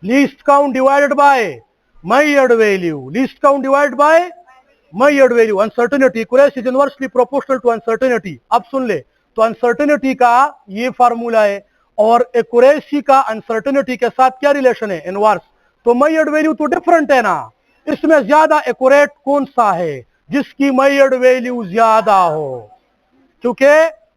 least count divided by measured value, least count divided by measured value. Uncertainty, accuracy is inversely proportional to uncertainty. अब सुन ले, तो अनसर्टेनिटी का ये फार्मूला है और एक्यूरेसी का अनसर्टेनिटी के साथ क्या रिलेशन है? इनवर्स। तो मेजर्ड वैल्यू तो डिफरेंट है ना, इसमें ज्यादा एक्यूरेट कौन सा है? जिसकी मेजर्ड वैल्यू ज्यादा हो, क्योंकि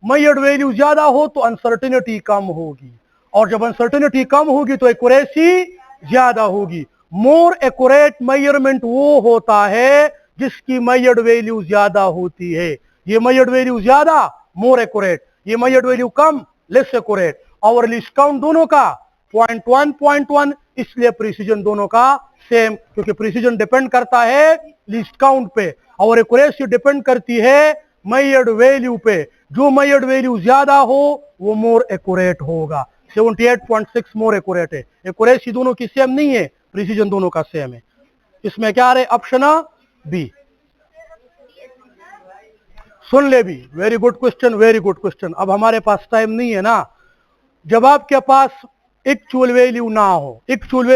मेजर्ड वैल्यू ज्यादा हो तो अनसर्टेनिटी कम होगी, और जब अनसर्टेनिटी कम होगी तो एक्यूरेसी ज्यादा होगी। मोर एक्यूरेट मेजरमेंट वो होता है जिसकी मेजर्ड वैल्यू ज्यादा होती है। ये मेजर्ड वैल्यू ज्यादा, मोर एक्यूरेट, ये मेजर्ड वैल्यू कम, लेस एक्यूरेट। और लिस्ट काउंट दोनों का 0.1, इसलिए प्रिसीजन दोनों का सेम, क्योंकि प्रिसीजन डिपेंड करता है लिस्ट काउंट पे और एक्यूरेसी डिपेंड करती है मेजर्ड वैल्यू पे। जो मेजर्ड वैल्यू ज्यादा हो वो मोर एक्यूरेट होगा। 78.6 मोर एक्यूरेट है। एक्यूरेसी दोनों की सेम नहीं है, प्रिसीजन दोनों का सेम है। इसमें क्या रहे? Option B. सुन ले भी, very good question, very good question. अब हमारे पास टाइम नहीं है ना, जब आपके पास एक्चुअल वैल्यू ना हो, एक्चुअल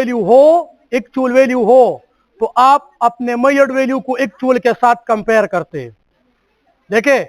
वैल्यू हो तो आप अपने मेजर्ड वैल्यू को एक्चुअल के साथ कंपेयर करते हैं। देखे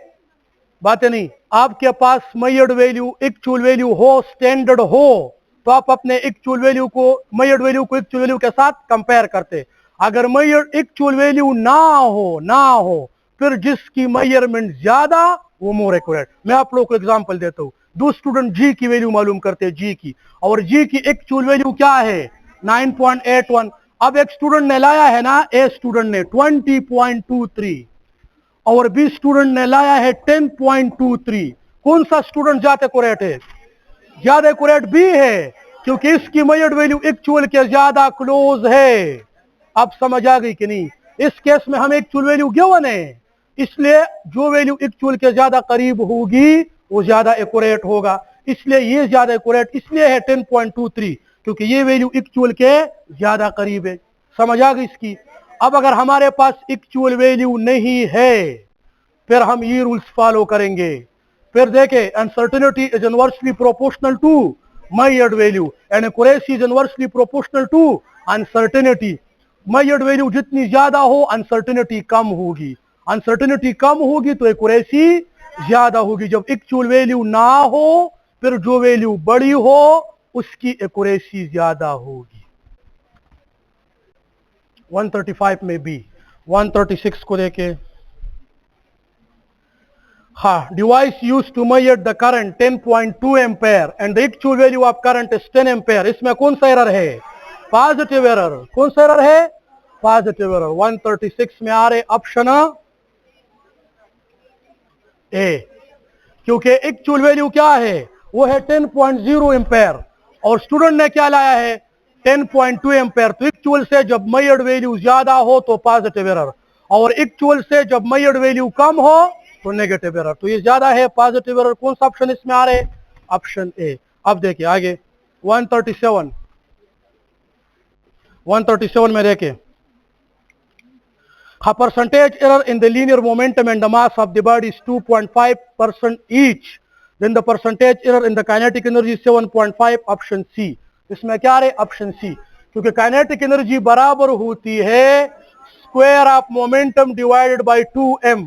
बातें नहीं, आपके पास मेजर्ड वैल्यू एक्चुअल वैल्यू हो, स्टैंडर्ड हो, तो आप अपने एक्चुअल वैल्यू को मेजर्ड वैल्यू को एक्चुअल वैल्यू के साथ कंपेयर करते। अगर मेजर्ड एक्चुअल वैल्यू ना हो फिर जिसकी मेजरमेंट ज्यादा वो मोर एक्यूरेट। मैं आप लोगों को एग्जांपल देता हूं। दो स्टूडेंट जी की वैल्यू मालूम करते हैं, जी की, और जी की एक्चुअल वैल्यू क्या है? 9.81। अब एक स्टूडेंट ने लाया है ना, ए स्टूडेंट ने 20.23 और बी स्टूडेंट ने लाया है 10.23। कौन सा स्टूडेंट ज्यादा एक्यूरेट है? ज्यादा एक्यूरेट बी है, क्योंकि इसकी मेजर्ड वैल्यू एक्चुअल के ज्यादा क्लोज है। अब समझ आ गई कि नहीं? इस केस में हम एक्चुअल वैल्यू गिवन है, इसलिए जो वैल्यू एक्चुअल के ज्यादा करीब होगी वो ज्यादा एक्यूरेट होगा। इसलिए ये ज्यादा एक्यूरेट इसलिए है 10.23, क्योंकि ये वैल्यू एक्चुअल के ज्यादा करीब है। समझ आ गई इसकी? अब अगर हमारे पास एक्चुअल वैल्यू नहीं है फिर हम ये रूल्स फॉलो करेंगे। फिर देखें, uncertainty is inversely proportional to measured value and accuracy is inversely proportional to uncertainty. Measured value जितनी ज्यादा हो अनसर्टेनिटी कम होगी, अनसर्टेनिटी कम होगी तो एक्यूरेसी ज्यादा होगी। जब एक्चुअल वैल्यू ना हो फिर जो वैल्यू बड़ी हो उसकी एक्यूरेसी ज्यादा होगी। 135 में बी। 136 को देखे, हाँ, device use to measure the current 10.2 ampere and the actual value of current is 10 ampere. इसमें कौन सा एरर है? Positive error. कौन सा एरर है? Positive error. 136 में आ रहे ऑप्शन ए, क्योंकि एक्चुअल वैल्यू क्या है, वो है 10.0 एम्पेयर और स्टूडेंट ने क्या लाया है 10.2 एम्पेयर। तो एक्चुअल से जब मेजर्ड वैल्यू ज्यादा हो तो पॉजिटिव एरर, और एक्चुअल से जब मेजर्ड वैल्यू कम हो तो नेगेटिव एरर। तो ये ज्यादा है पॉजिटिव एरर। कौन सा ऑप्शन इसमें आ रहे, ऑप्शन ए। अब देखिए आगे 137 में देखें, a percentage error in the linear momentum and the mass of the body is 2.5% each, then the percentage error in the kinetic energy is 7.5, option C. इसमें क्या रहे, ऑप्शन सी, क्योंकि काइनेटिक एनर्जी बराबर होती है square of momentum divided by 2m।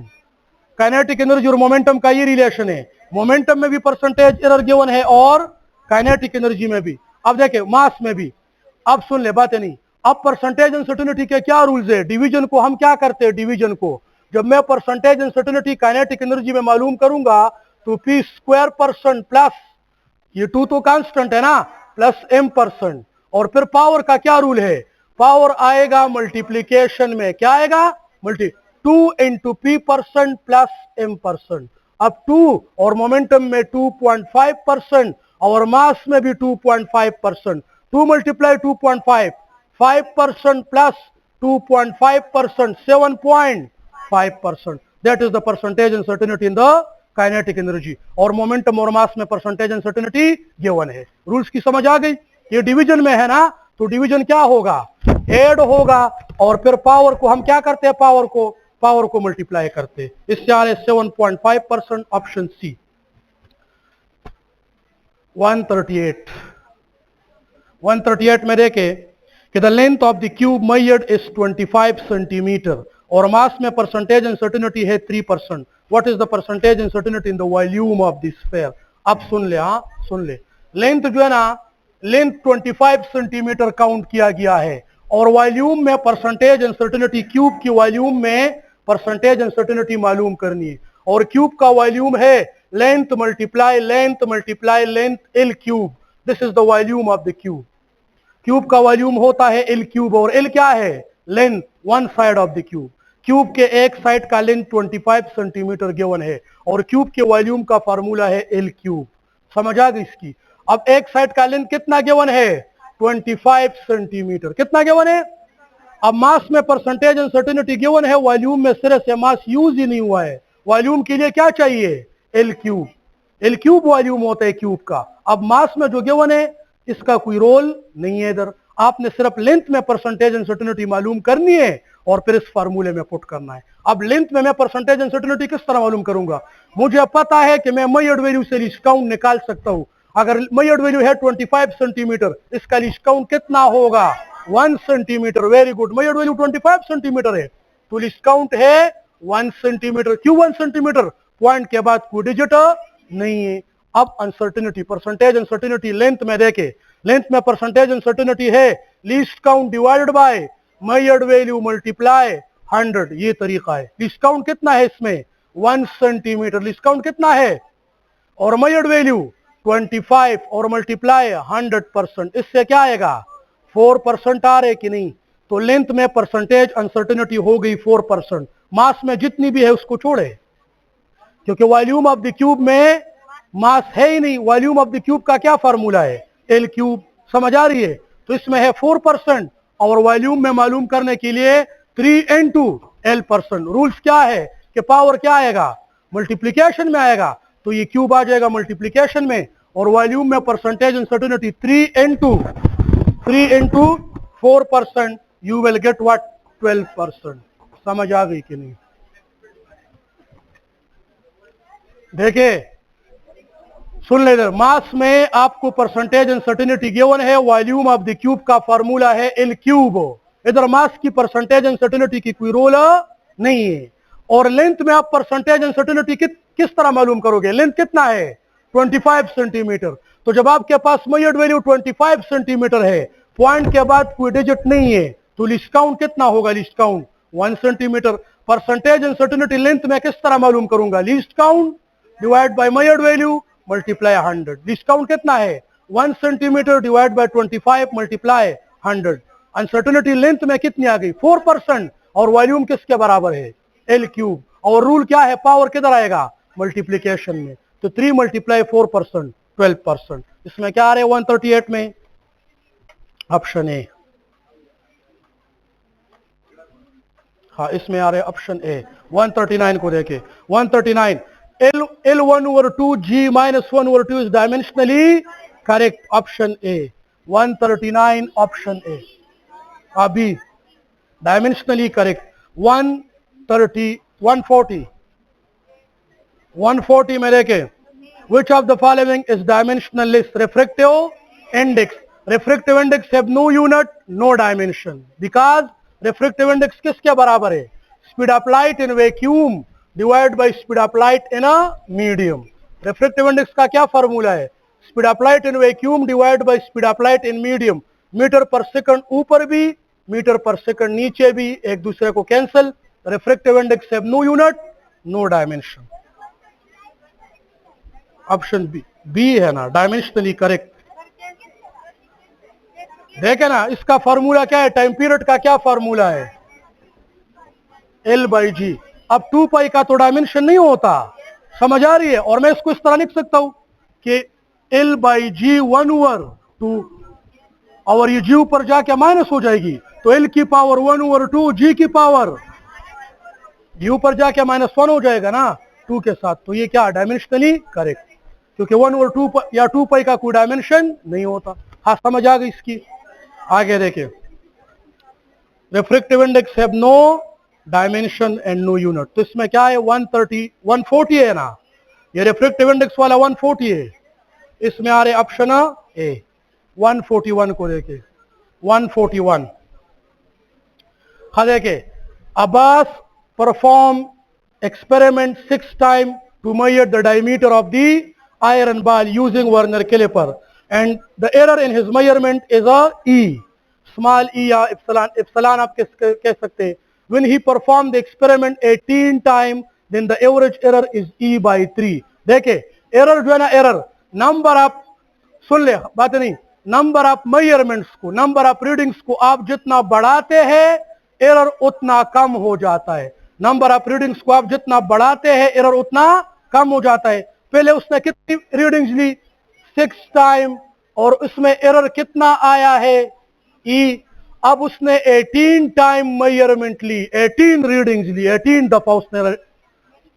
Kinetic energy और momentum का ये रिलेशन है, मोमेंटम में भी परसेंटेज एरर गिवन है और काइनेटिक एनर्जी में भी। अब देखें मास में भी। अब सुन ले, बातें नहीं। अब परसेंटेज अनसर्टेनिटी के क्या रूल्स है, डिवीजन को हम क्या करते हैं, डिवीजन को जब मैं परसेंटेज अनसर्टेनिटी काइनेटिक एनर्जी में मालूम करूंगा तो p स्क्वायर परसेंट प्लस ये 2 तो कांस्टेंट है ना, प्लस m%, और फिर पावर का क्या रूल है, पावर आएगा मल्टीप्लीकेशन में, क्या आएगा multi 2 into p% plus m%। अब 2 और मोमेंटम में 2.5% और मास में भी 2.5%, 2 multiply 2.5, 5% plus 2.5%, 7.5%। That is the percentage uncertainty in the kinetic energy. और मोमेंटम और मास में परसेंटेज अनसर्टेनिटी गिवन है। रूल्स की समझ आ गई। ये डिवीजन में है ना, तो डिवीजन क्या होगा, ऐड होगा, और फिर पावर को हम क्या करते हैं, पावर को मल्टीप्लाई करते हैं। इससे आ रहे 7.5%, ऑप्शन सी। 138 में देखे कि the length of the cube measured is 25 centimetre और मास में परसेंटेज अनसर्टेनिटी है 3%। What is the percentage uncertainty in the volume of the sphere. अब सुन ले, हाँ सुन ले, लेंथ जो है ना, लेंथ 25 सेंटीमीटर काउंट किया गया है और वॉल्यूम में परसेंटेज अनसर्टेनिटी, क्यूब की वॉल्यूम में परसेंटेज अनसर्टेनिटी मालूम करनी है। और क्यूब का वॉल्यूम है length multiply length L cube. This is the volume of the cube. Cube का वॉल्यूम होता है एल क्यूब, और एल क्या है, length, one side of the cube. Cube के एक साइड का लेंथ 25 सेंटीमीटर गिवन है और क्यूब के वॉल्यूम का फार्मूला है एल क्यूब। समझ आ गई इसकी। अब एक साइड का लेंथ कितना गिवन है, 25 सेंटीमीटर, कितना गिवन है। अब मास में परसेंटेज अनसर्टेनिटी गिवन है, वॉल्यूम में सिरे से मास यूज ही नहीं हुआ है। वॉल्यूम के लिए क्या चाहिए, L cube. L cube volume होता है क्यूब का। अब मास में जो गिवन है इसका कोई रोल नहीं है इधर, आपने सिर्फ लेंथ में परसेंटेज अनसर्टेनिटी मालूम करनी है और फिर इस फार्मूले में पुट करना है। अब लेंथ में मैं परसेंटेज अनसर्टेनिटी किस तरह मालूम करूंगा, मुझे पता है कि मैं मेजर्ड वैल्यू से लीस्ट काउंट निकाल सकता हूं। अगर मेजर्ड वैल्यू है 25 सेंटीमीटर, इसका लीस्ट काउंट कितना होगा, 1 centimetre. Very good, measured value 25 centimetre है तो लीस्ट काउंट है 1 सेंटीमीटर। क्यों 1 सेंटीमीटर, पॉइंट के बाद कोई डिजिट नहीं है। अब अनसर्टेनिटी, परसेंटेज अनसर्टेनिटी लेंथ में देखे, लेंथ में परसेंटेज अनसर्टेनिटी है least count divided by measured value multiply 100, ये तरीका है। लीस्ट काउंट कितना है इसमें, 1 सेंटीमीटर, लीस्ट काउंट कितना है, और मेजर्ड वैल्यू 25 और मल्टीप्लाई 100%, इससे क्या आएगा 4% आ रहे कि नहीं। तो लेंथ में परसेंटेज अनसर्टेनिटी हो गई 4%। मास में जितनी भी है उसको छोड़े, क्योंकि वॉल्यूम ऑफ द क्यूब में मास है ही नहीं। वॉल्यूम ऑफ द क्यूब का क्या फार्मूला है, एल क्यूब। समझ आ रही है। तो इसमें है 4% और वॉल्यूम में मालूम करने के लिए 3 इंटू L%। रूल्स क्या है कि पावर क्या आएगा, मल्टीप्लीकेशन में आएगा, तो ये क्यूब आ जाएगा मल्टीप्लीकेशन में, और वॉल्यूम में percentage uncertainty 3 into 4%, you will get what, 12%। समझ आ गई कि नहीं। देखिए सुन ले इधर, मास में आपको परसेंटेज अनसर्टेनिटी गिवन है, वॉल्यूम ऑफ द क्यूब का फार्मूला है एल क्यूब। इधर मास की परसेंटेज अनसर्टेनिटी की कोई रोल नहीं है। और लेंथ में आप परसेंटेज अनसर्टेनिटी किस तरह मालूम करोगे, लेंथ कितना है 25 सेंटीमीटर। तो जब आपके पास मेजर्ड वैल्यू 25 सेंटीमीटर है, पॉइंट के बाद कोई डिजिट नहीं है, तो लीस्ट काउंट कितना होगा, least count 1 centimetre. Percentage uncertainty length में किस तरह मालूम करूंगा, least count divide by measured value multiply 100। Least count कितना है 1 centimetre divide by 25 multiply 100। Uncertainty length में कितनी आ गई 4%, और वॉल्यूम किसके बराबर है एल क्यूब, और रूल क्या है पावर किधर आएगा मल्टीप्लीकेशन में, तो 3 × 4% 12%। इसमें क्या आ रहा है 138 में ऑप्शन ए, हाँ इसमें आ रहे ऑप्शन ए। 139 को देखे 139 L1/2 G - 1/2 is dimensionally correct, option A 139 option A. अभी डायमेंशनली करेक्ट 140 में देखे which of the following is dimensionless refractive index, refractive index have no unit no dimension because refractive index किसके बराबर है speed of light in vacuum divided by speed of light in a medium। refractive index का क्या formula है speed of light in vacuum divided by speed of light in medium, metre पर second ऊपर भी metre पर second नीचे भी एक दूसरे को cancel, refractive index have no unit no dimension, option B है ना डायमेंशनली करेक्ट। देखे ना इसका फार्मूला क्या है, टाइम पीरियड का क्या फार्मूला है L/G। अब 2 पाई का तो डायमेंशन नहीं होता, समझ आ रही है, और मैं इसको इस तरह लिख सकता हूं कि L/G 1/2, और ये G ऊपर जाके माइनस हो जाएगी तो L की पावर 1/2 G की पावर G ऊपर जाके -1 हो जाएगा ना 2 के साथ, तो ये क्या डायमेंशनली करेक्ट, क्योंकि 1/2 या 2 पाई का कोई डायमेंशन नहीं होता। हाँ समझ आ गई इसकी। आगे देखिए refractive index have no dimension and no unit, तो इसमें क्या है 140 है ना, ये रिफ्रैक्टिव इंडेक्स वाला 140 है, इसमें आ रहे ऑप्शन ए 141 को देखे 141। हाँ देखे Abbas perform experiment 6 time to measure the diameter of the iron ball using Werner caliper and the error in his measurement is a E, small e या epsilon आप कह सकते हैं। When he performed the experiment 18 times then the average error is E/3। देखे error जो है ना, error number आप सुन ले बात नहीं, नंबर ऑफ मेजरमेंट्स को नंबर ऑफ रीडिंग्स को आप जितना बढ़ाते हैं एरर उतना कम हो जाता है, नंबर ऑफ रीडिंग्स को आप जितना बढ़ाते हैं एरर उतना कम हो जाता है। पहले उसने कितनी रीडिंग्स ली 6 टाइम, और उसमें एरर कितना आया है ई, अब उसने 18 टाइम मेजरमेंट ली, 18 रीडिंग्स ली, 18 दफा उसने,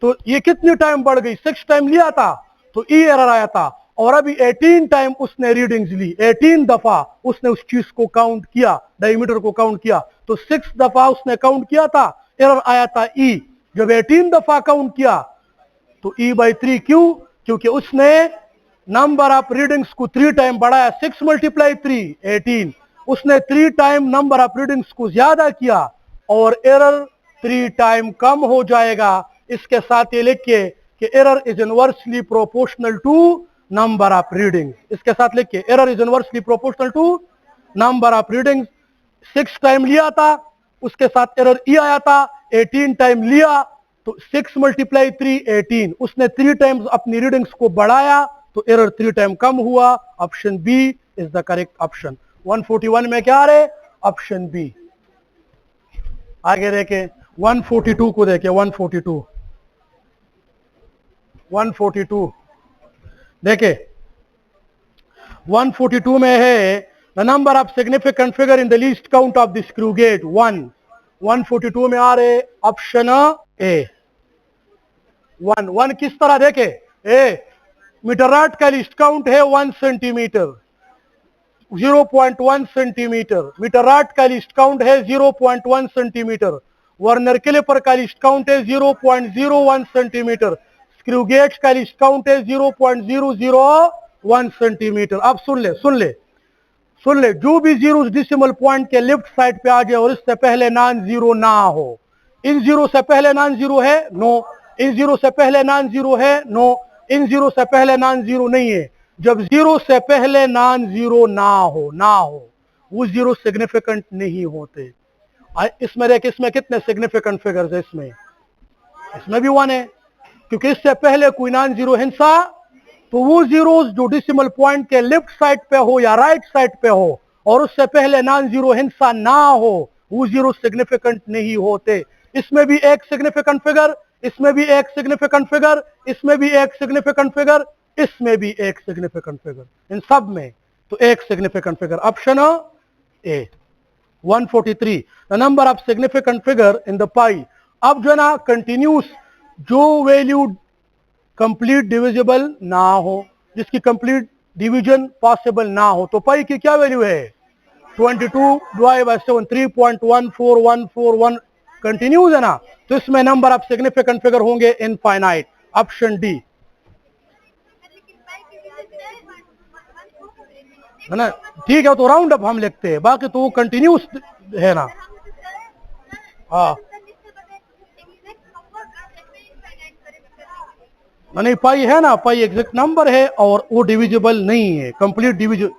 तो ये कितनी टाइम बढ़ गई 6 टाइम लिया था तो ई एरर आया था, और अभी 18 टाइम उसने रीडिंग्स ली, 18 दफा उसने उस चीज को काउंट किया, डायमीटर को काउंट किया, तो 6 दफा उसने काउंट किया था एरर आया था ई, जब 18 दफा काउंट किया तो E/3 क्यों, क्योंकि उसने नंबर ऑफ रीडिंग्स को 3 टाइम बढ़ाया, 6 × 3 18, उसने 3 टाइम नंबर ऑफ रीडिंग्स को ज्यादा किया और एरर 3 टाइम कम हो जाएगा। इसके साथ ये लिखिए कि error is inversely proportional to number of readings, इसके साथ लिखिए error is inversely proportional to number of readings. 6 time लिया था उसके साथ एरर ई आया था, 18 टाइम लिया तो 6 × 3 18, उसने 3 टाइम्स अपनी रीडिंग्स को बढ़ाया तो एरर 3 टाइम कम हुआ, option B is the correct option. 141 में क्या आ रहे ऑप्शन बी। आगे देखें 142 को देखें 142 देखें 142 में है the number of significant figure in the least count of the screw gauge 1। 142 में आ रहे ऑप्शन ए 1 किस तरह देखे ए मीटर रॉड का लीस्ट काउंट है 1 सेंटीमीटर 0.1 सेंटीमीटर, मीटर रॉड का लीस्ट काउंट है 0.1 सेंटीमीटर, वर्नर कैलिपर का लीस्ट काउंट है 0.01 सेंटीमीटर, स्क्रू गेज का लीस्ट काउंट है 0.001 सेंटीमीटर। अब सुन ले जो भी जीरो डिसिमल पॉइंट के लेफ्ट साइड पे आ जाए और इससे पहले नॉन जीरो ना हो, इन जीरो से पहले नॉन जीरो है नो, इन जीरो से पहले नॉन जीरो है नो, इन जीरो से पहले नॉन जीरो नहीं है। जब जीरो से पहले नॉन जीरो ना हो वो जीरो सिग्निफिकेंट नहीं होते। इसमें देख इसमें कितने सिग्निफिकेंट फिगर्स है, इसमें भी 1 है क्योंकि इससे पहले कोई नॉन जीरो हिंसा, तो वो जीरोस जो डिसिमल पॉइंट के लेफ्ट साइड पे हो या राइट साइड पे हो और उससे पहले नॉन जीरो हिस्सा ना हो वो जीरो सिग्निफिकेंट नहीं होते। इसमें भी एक सिग्निफिकेंट फिगर, इसमें भी एक सिग्निफिकेंट फिगर, इसमें भी एक सिग्निफिकेंट फिगर, इसमें भी एक सिग्निफिकेंट फिगर, इन सब में तो एक significant figure. Option A 143 the number of significant figure in the pi. अब जो है ना कंटिन्यूस जो वैल्यू कंप्लीट डिविजिबल ना हो, जिसकी कंप्लीट डिवीजन पॉसिबल ना हो, तो पाई की क्या वैल्यू है 22 डिवाइड बाय 7 3.14141 कंटिन्यूज है ना, तो इसमें नंबर ऑफ सिग्निफिकेंट फिगर होंगे इनफाइनाइट। ऑप्शन डी है ना, ठीक है, तो राउंड अप हम लिखते हैं, बाकी तो वो कंटिन्यूस है ना। हाँ नहीं, पाई है ना, पाई एग्जैक्ट नंबर है और वो डिविजिबल नहीं है, कंप्लीट डिविजिबल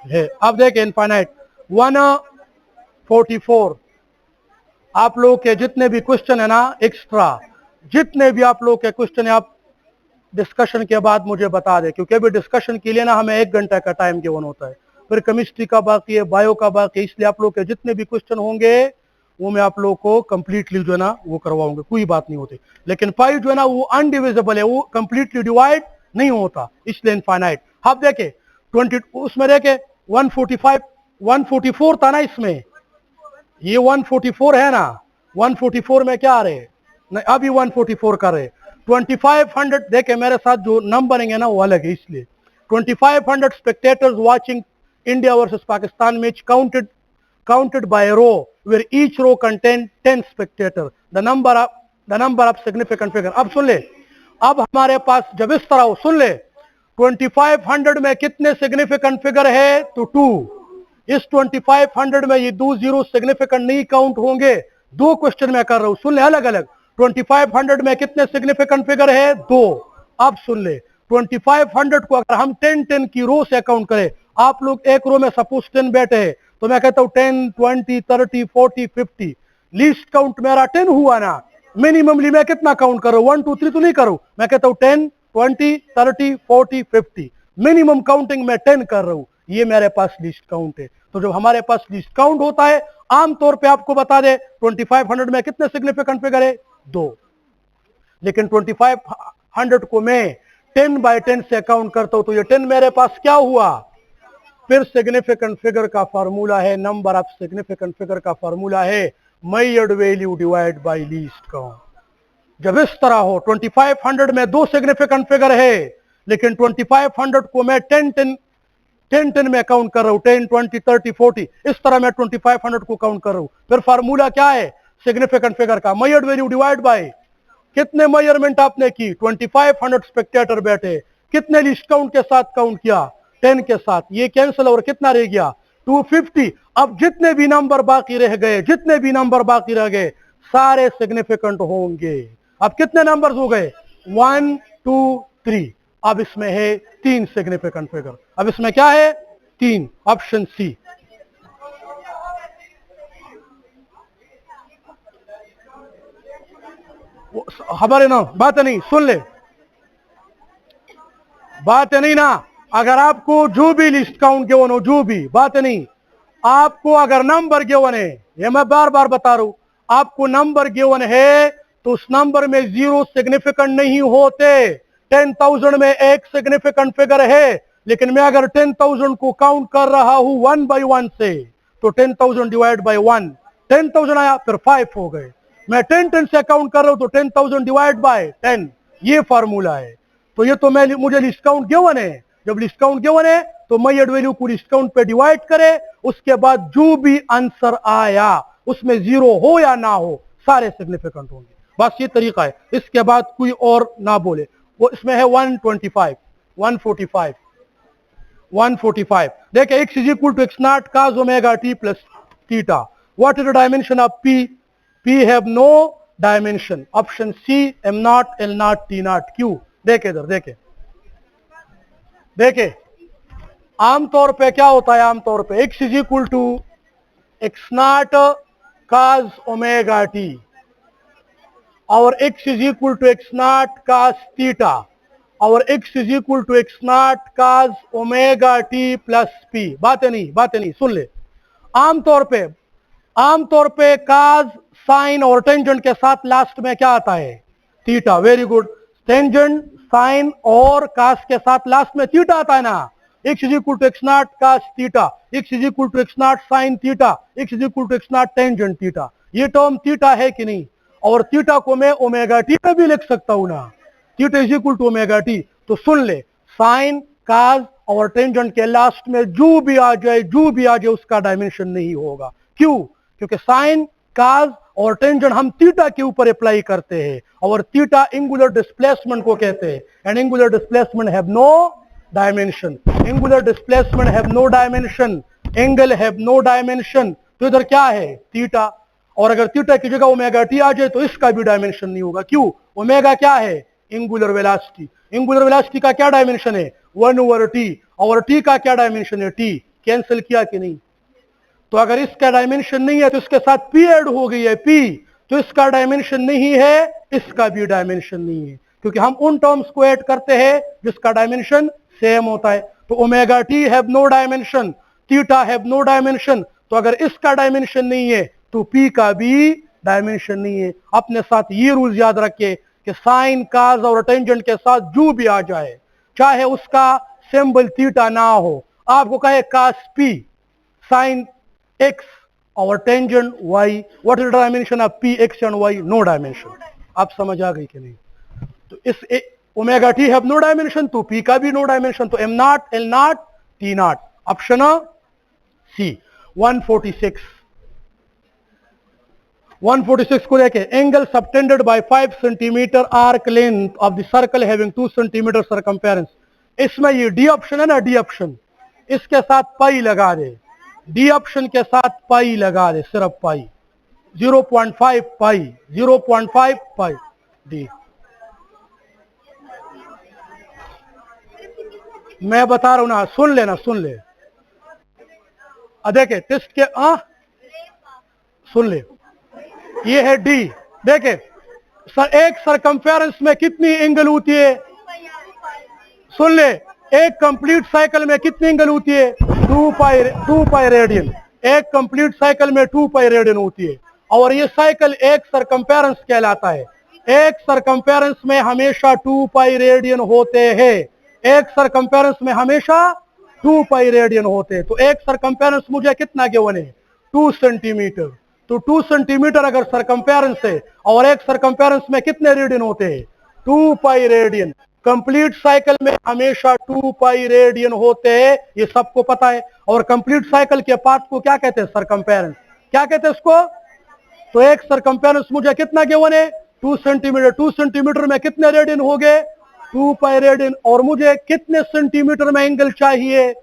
है। अब देखें इनफाइनाइट 144 आप लोग के जितने भी क्वेश्चन है ना एक्स्ट्रा, जितने भी आप लोग के क्वेश्चन है आप डिस्कशन के बाद मुझे बता दें, क्योंकि अभी डिस्कशन के लिए ना हमें 1 घंटा का टाइम गिवन होता है, फिर केमिस्ट्री का बाकी है, बायो का बाकी है, इसलिए आप लोग के जितने भी क्वेश्चन होंगे वो मैं आप लोग को कंप्लीटली जो है ना वो करवाऊंगा, कोई बात नहीं होती। लेकिन पाई जो है ना वो अनडिविजिबल है, वो कंप्लीटली डिवाइड नहीं होता, इसलिए इनफाइनाइट। आप देखे 20 उसमें देखे 145 144 था ना, इसमें ये 144 है ना, 144 में क्या आ रहे नहीं, अभी 144 कर रहे 2500 देखे मेरे साथ जो नंबरिंग है ना वो अलग है, इसलिए 2500 spectators watching India versus Pakistan match counted by a row where each row contained 10 spectators. The number of significant figure। अब सुन ले, अब हमारे पास जब इस तरह हो, सुन ले 2500 में कितने सिग्निफिकेंट फिगर है तो 2, इस 2500 में ये 2 जीरो सिग्निफिकेंट नहीं काउंट होंगे, 2 क्वेश्चन में कर रहा हूं, सुन ले अलग अलग। 2500 में कितने सिग्निफिकेंट फिगर है 2। अब सुन ले 2500 को अगर हम 10 की रो से काउंट करें, आप लोग एक रो में सपोज 10 बैठे हैं तो मैं कहता हूं 10 20 30 40 50, लीस्ट काउंट मेरा 10 हुआ ना, मिनिममली मैं कितना काउंट करूं 1 2 3 तो नहीं करूं, मैं कहता हूं 10 20 30 40 50, मिनिमम काउंटिंग मैं 10 कर रहा हूं, ये मेरे पास लिस्ट काउंट है। तो जब हमारे पास लिस्ट काउंट होता है आमतौर पे आपको बता दे 2500 में कितने सिग्निफिकेंट फिगर है 2, लेकिन 2500 को मैं 10/10 से काउंट करता हूं तो ये 10 मेरे पास क्या हुआ। फिर सिग्निफिकेंट फिगर का फार्मूला है, नंबर ऑफ सिग्निफिकेंट फिगर का फार्मूला है measured value divide by least count. जब इस तरह हो 2500 में 2 सिग्निफिकेंट फिगर है, लेकिन 2500 को मैं 10 में काउंट कर रहा हूं, 10 20 30 40, इस तरह मैं 2500 को काउंट कर रहा हूं। फिर फार्मूला क्या है सिग्निफिकेंट फिगर का, मेजर्ड वैल्यू डिवाइड बाय कितने मेजरमेंट आपने की 2500 स्पेक्टेटर बैठे, कितने लिस्ट काउंट के साथ काउंट किया 10 के साथ, ये कैंसिल और कितना रह गया 250। अब जितने भी नंबर बाकी रह गए, जितने भी नंबर बाकी रह गए सारे सिग्निफिकेंट होंगे। अब कितने नंबर्स हो गए 1 2 3, अब इसमें है 3 सिग्निफिकेंट फिगर, अब इसमें क्या है 3, ऑप्शन सी। हमारे ना बात नहीं, सुन ले बात नहीं ना, अगर आपको जो भी लिस्ट काउंट गिवन हो, जो भी बात नहीं, आपको अगर नंबर गिवन है, ये मैं बार बार बता रहा हूं, आपको नंबर गिवन है तो उस नंबर में जीरो सिग्निफिकेंट नहीं होते। 10,000 में एक सिग्निफिकेंट फिगर है, लेकिन मैं अगर 10,000 को काउंट कर रहा हूं 1 by 1 से, तो 10,000 डिवाइड बाय 1, 10,000 आया फिर 5 हो गए। मैं 10 से काउंट कर रहा हूं तो 10,000 डिवाइड बाय 10, ये फार्मूला है। तो ये तो मैं मुझे लिस्ट काउंट गिवन है, जब लिस्ट काउंट गिवन है तो मेजर्ड वैल्यू को लिस्ट काउंट पे डिवाइड करे, उसके बाद जो भी आंसर आया उसमें जीरो हो या ना हो सारे सिग्निफिकेंट होंगे, बस ये तरीका है, इसके बाद कोई और ना बोले। वो इसमें है 125 145 145 देखिए x is equal to X not cos omega t plus theta. What is the dimension of p? p have no dimension, option C m not l not t not q। देखे इधर देखे आमतौर पे क्या होता है, आमतौर पे x is equal to X not cos omega t और x is equal to X not cos theta, और x is equal to X not cos omega T plus P. बातें नहीं, सुन ले। आमतौर पे काज साइन और टेंजेंट के साथ लास्ट में क्या आता है? Theta. Very good. Tangent sine और कास के साथ लास्ट में थीटा आता है ना। x is equal to X not cos theta, x is equal to X not sine theta, x is equal to X not tangent theta. ये term theta है कि नहीं? और थीटा को मैं ओमेगा टी पे भी लिख सकता हूं ना। Theta is equal to omega T. तो सुन ले, साइन काज और टेंजेंट के लास्ट में जो भी आ जाए उसका डायमेंशन नहीं होगा। क्यों? क्योंकि साइन काज और टेंजेंट हम थीटा के ऊपर अप्लाई करते हैं, और थीटा एंगुलर डिस्प्लेसमेंट को कहते हैं। And angular displacement have no dimension. Angular displacement have no dimension, angle have no dimension. तो इधर क्या है? थीटा। और अगर थीटा की जगह ओमेगा टी आ जाए तो इसका भी डायमेंशन नहीं होगा। क्यों? ओमेगा क्या है? Angular velocity. एंगुलर वेलोसिटी का क्या डायमेंशन है? 1/t। और टी का क्या डायमेंशन है? टी। कैंसिल किया कि नहीं? तो अगर इसका डायमेंशन नहीं है तो इसके साथ पी ऐड हो गई है, पी। तो इसका डायमेंशन नहीं है, इसका भी डायमेंशन नहीं है, क्योंकि हम उन टर्म्स को ऐड करते हैं जिसका डायमेंशन सेम होता है। तो omega T have no dimension, theta have no dimension. तो अगर इसका डायमेंशन नहीं है तो पी का भी डायमेंशन नहीं है। अपने साथ ये रूल याद रखे कि साइन काज और टेंजेंट के साथ जो भी आ जाए, चाहे उसका सिंबल थीटा ना हो, आपको कहे कास पी साइन x और tangent y, what is dimension of p, x and y? No dimension. आप समझ आ गई कि नहीं? तो इस omega T have no dimension, तो p का भी नो डायमेंशन। तो m not, l not, t not. Option C. 146 को देखे। Angle subtended by 5 centimetre arc length of the circle having 2 centimetre circumference. इसमें ये डी ऑप्शन है ना, डी ऑप्शन, इसके साथ पाई लगा दे। डी ऑप्शन के साथ पाई लगा दे, सिर्फ पाई। 0.5 पाई, 0.5 पाई डी। मैं बता रहा हूं ना, सुन लेना, सुन ले। देखे टेस्ट के सुन ले, ये है डी। देखे सर, एक सरकमफेरेंस में कितनी एंगल होती है? सुन ले, एक कंप्लीट साइकिल में कितनी एंगल होती है? 2 पाई रेडियन। एक कंप्लीट साइकिल में 2 पाई रेडियन होती है। और ये साइकिल एक सरकमफेरेंस कहलाता है। एक सरकमफेरेंस में हमेशा 2 पाई रेडियन होते हैं। एक सरकमफेरेंस में हमेशा 2 पाई रेडियन होते हैं। तो एक सरकमफेरेंस मुझे कितना गिवन है? 2 सेंटीमीटर। तो 2 सेंटीमीटर अगर सरकमफेरेंस है, और एक सरकमफेरेंस में कितने रेडियन होते हैं? 2 पाई रेडियन। कंप्लीट साइकिल में हमेशा 2 पाई रेडियन होते हैं, ये सबको पता है। और कंप्लीट साइकिल के पाथ को क्या कहते हैं? सरकमफेरेंस। क्या कहते हैं इसको? तो एक सरकमफेरेंस मुझे कितना गिवन है? 2 सेंटीमीटर। 2 सेंटीमीटर में कितने रेडियन हो गए? 2 पाई रेडियन। और मुझे कितने सेंटीमीटर में एंगल चाहिए?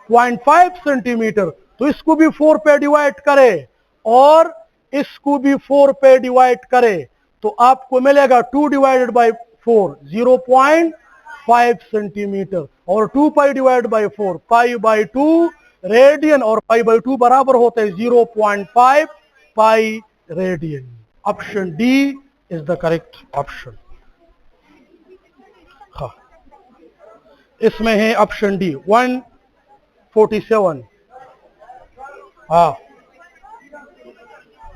0.5 सेंटीमीटर। तो इसको भी 4 पे डिवाइड करे और इसको भी 4 पे डिवाइड करे, तो आपको मिलेगा 2 डिवाइडेड बाई 4, 0.5 सेंटीमीटर। और 2 पाई divide by 4, pi by 2 radian, और पाई बाई 2 बराबर होता है 0.5 pi radian. Option D is the correct option. हाँ, इसमें है ऑप्शन डी 147। हाँ,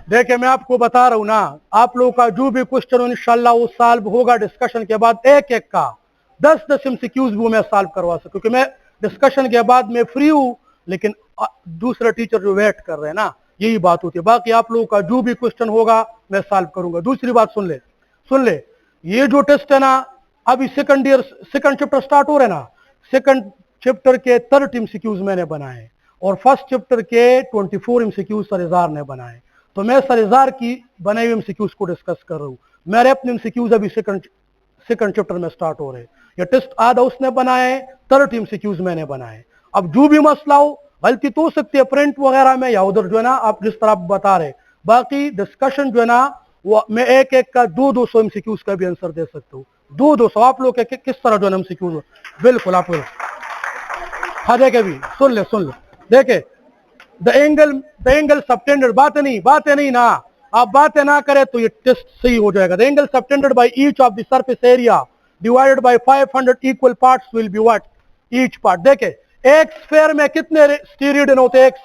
देखिए मैं आपको बता रहा हूं ना, आप लोगों का जो भी क्वेश्चन इंशाल्लाह वो सॉल्व होगा डिस्कशन के बाद। एक एक का 10-10 MCQs भी मैं सॉल्व करवा सकूं, क्योंकि मैं डिस्कशन के बाद मैं फ्री हूं, लेकिन दूसरे टीचर जो वेट कर रहे हैं ना, यही बात होती है। बाकी आप लोगों का जो भी क्वेश्चन होगा मैं सॉल्व करूंगा। दूसरी बात सुन ले, ये जो टेस्ट है ना, अभी सेकंड चैप्टर स्टार्ट हो रहे हैं ना, सेकंड चैप्टर के 30 MCQs मैंने बनाए, और फर्स्ट चैप्टर के 24 MCQs सरेजार ने बनाए। तो मैं सरेजार की बनाई हुई MCQs को डिस्कस कर रहा हूँ। मेरे अपने MCQs अभी सेकंड चैप्टर में स्टार्ट हो रहे हैं। ये टेस्ट आधा उसने बनाए, 30 MCQs मैंने बनाए। अब जो भी मसला हो, गलती तो हो सकती है प्रिंट वगैरह में या उधर जो है ना, आप जिस तरह बता रहे, बाकी डिस्कशन जो है ना, वो मैं एक एक का 200 MCQs का भी आंसर दे सकता हूँ। 200 आप लोग के किस तरह जो है MCQs, बिल्कुल आप लोग। हाँ देखे भी, सुन ले देखे, द एंगल सबटेंडेड, बातें नहीं ना, आप बातें ना करें तो ये टेस्ट सही हो जाएगा। The angle subtended by each of the surface area divided by 500 equal parts will be what? Each part. देखे एक स्फेयर में कितने स्टीरियडियन होते हैं? एक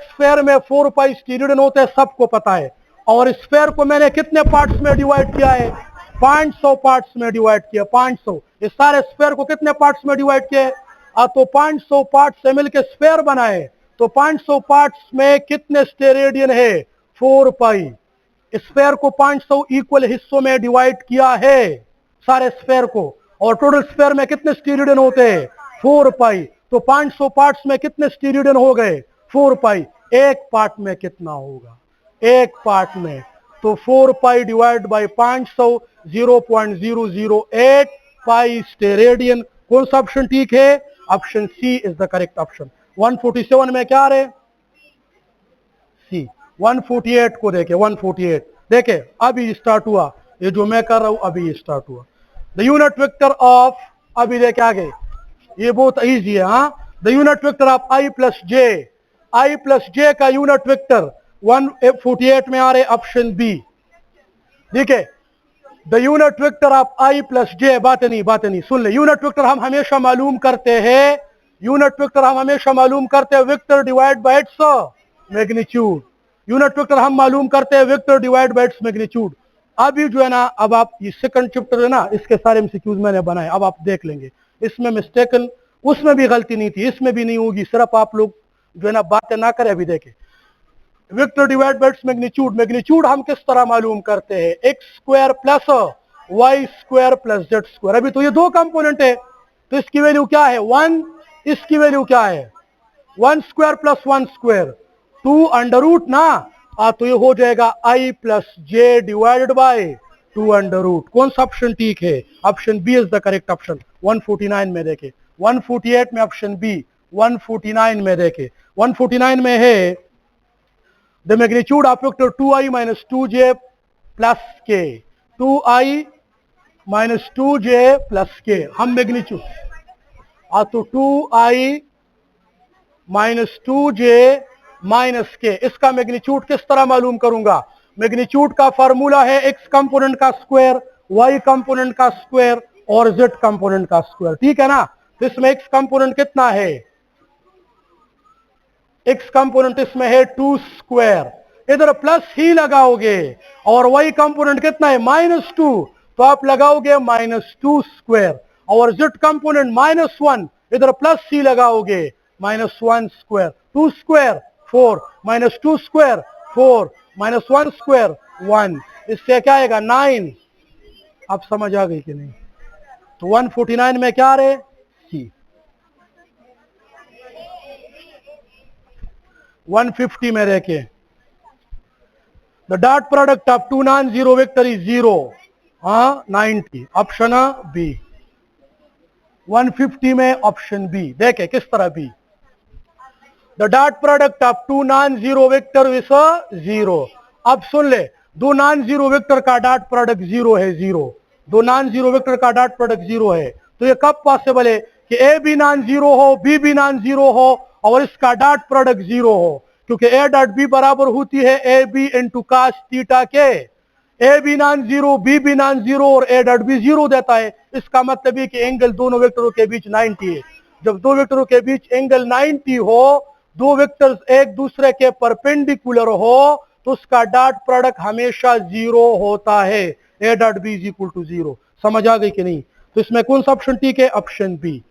स्फेयर में 4 पाई स्टीरियडियन होते हैं, सबको पता है। और स्फेयर को मैंने कितने पार्ट्स में डिवाइड किया है? 500 पार्ट्स में डिवाइड किया। 500 इस सारे स्फेयर को कितने पार्ट्स में डिवाइड किया? तो 500 पार्ट्स से मिलकर स्फेयर बनाए। तो 500 पार्ट्स में कितने स्टेरेडियन है? 4 पाई। स्फेयर को 500 इक्वल हिस्सों में डिवाइड किया है सारे स्फेयर को, और टोटल स्फेयर में कितने स्टेरेडियन होते हैं? 4 पाई। तो 500 पार्ट्स में कितने स्टेरेडियन हो गए? 4 पाई। एक पार्ट में कितना होगा? एक पार्ट में तो 4 pi divide by 500 0.008 pi steradian. कौन सा ऑप्शन ठीक है? Option C is the correct option. 147 में क्या आ रहे? सी। 148 को देखे, 148 देखे अभी स्टार्ट हुआ, ये जो मैं कर रहा हूं अभी स्टार्ट हुआ। द यूनिट वेक्टर ऑफ, अभी देखे आगे, ये बहुत इजी है। हाँ, the unit vector of I plus J का यूनिट वेक्टर 148 में आ रहे ऑप्शन बी। देखिए the unit vector of I plus J, बातें नहीं सुन ले। यूनिट वेक्टर हम हमेशा मालूम करते हैं, vector divide by its magnitude. Unit vector हम मालूम करते हैं vector divide by its magnitude. अभी जो है ना, अब आप ये सेकंड चैप्टर है ना, इसके सारे एमसीक्यूज मैंने बनाए, अब आप देख लेंगे। इसमें मिस्टेकन, उसमें भी गलती नहीं थी, इसमें भी नहीं होगी, सिर्फ आप लोग जो है ना बातें ना करें। अभी देखें vector divide by its magnitude हम किस तरह मालूम करते हैं? X square plus Y square plus Z square. अभी तो ये दो कंपोनेंट है, तो इसकी वैल्यू क्या है? 1। इसकी वैल्यू क्या है? 1 square plus 1 square 2 under root ना। तो ये हो जाएगा I plus J divided by 2 under root. कौन सा ऑप्शन ठीक है? Option B is the correct option. 149 में देखे, 148 में ऑप्शन बी, 149 में देखे, 149 में है the magnitude of vector 2i minus 2j plus के, 2i माइनस 2j प्लस के। हम मैग्नीट्यूड तो 2i माइनस 2j माइनस के, इसका मैग्नीट्यूड किस तरह मालूम करूंगा? मैग्नीट्यूड का फार्मूला है एक्स कंपोनेंट का स्क्वायर, वाई कंपोनेंट का स्क्वायर और जेड कंपोनेंट का स्क्वायर। ठीक है ना? तो इसमें एक्स कंपोनेंट कितना है? एक्स कंपोनेंट इसमें है 2 स्क्वायर, इधर प्लस ही लगाओगे, और वाई कंपोनेंट कितना है? -2, तो आप लगाओगे -2 स्क्वायर, और जेड कंपोनेंट -1, इधर प्लस ही लगाओगे, -1 स्क्वायर। 2 स्क्वायर 4, -2 स्क्वायर 4, -1 स्क्वायर 1, इससे क्या आएगा? 9। आप समझ आ गई कि नहीं? तो 149 में क्या आ रहे? सी। 150 में देखे the dot product of 2 non zero vector is 0, 90, option B. 150 में ऑप्शन बी देखे किस तरह B. The dot product of 2 non zero vector is 0। अब सुन ले, 2 नॉन जीरो वेक्टर का डॉट प्रोडक्ट 0 है, 0। 2 नॉन जीरो वेक्टर का डॉट प्रोडक्ट 0 है, तो ये कब पॉसिबल है कि ए भी नॉन जीरो हो, बी भी नॉन जीरो हो और इसका डॉट प्रोडक्ट 0 हो? क्योंकि ए डॉट बी बराबर होती है A B into cos theta के। A B non zero, B भी नॉन जीरो और ए डॉट बी 0 देता है। इसका मतलब है कि एंगल दोनों वेक्टरों के बीच 90 है। जब दो वेक्टरों के बीच एंगल 90 हो, दो वेक्टर्स एक दूसरे के परपेंडिकुलर हो, तो उसका डॉट प्रोडक्ट हमेशा 0 होता है। A dot B is equal to 0। समझ आ गई कि नहीं? तो इसमें कौन सा ऑप्शन ठीक है? Option B.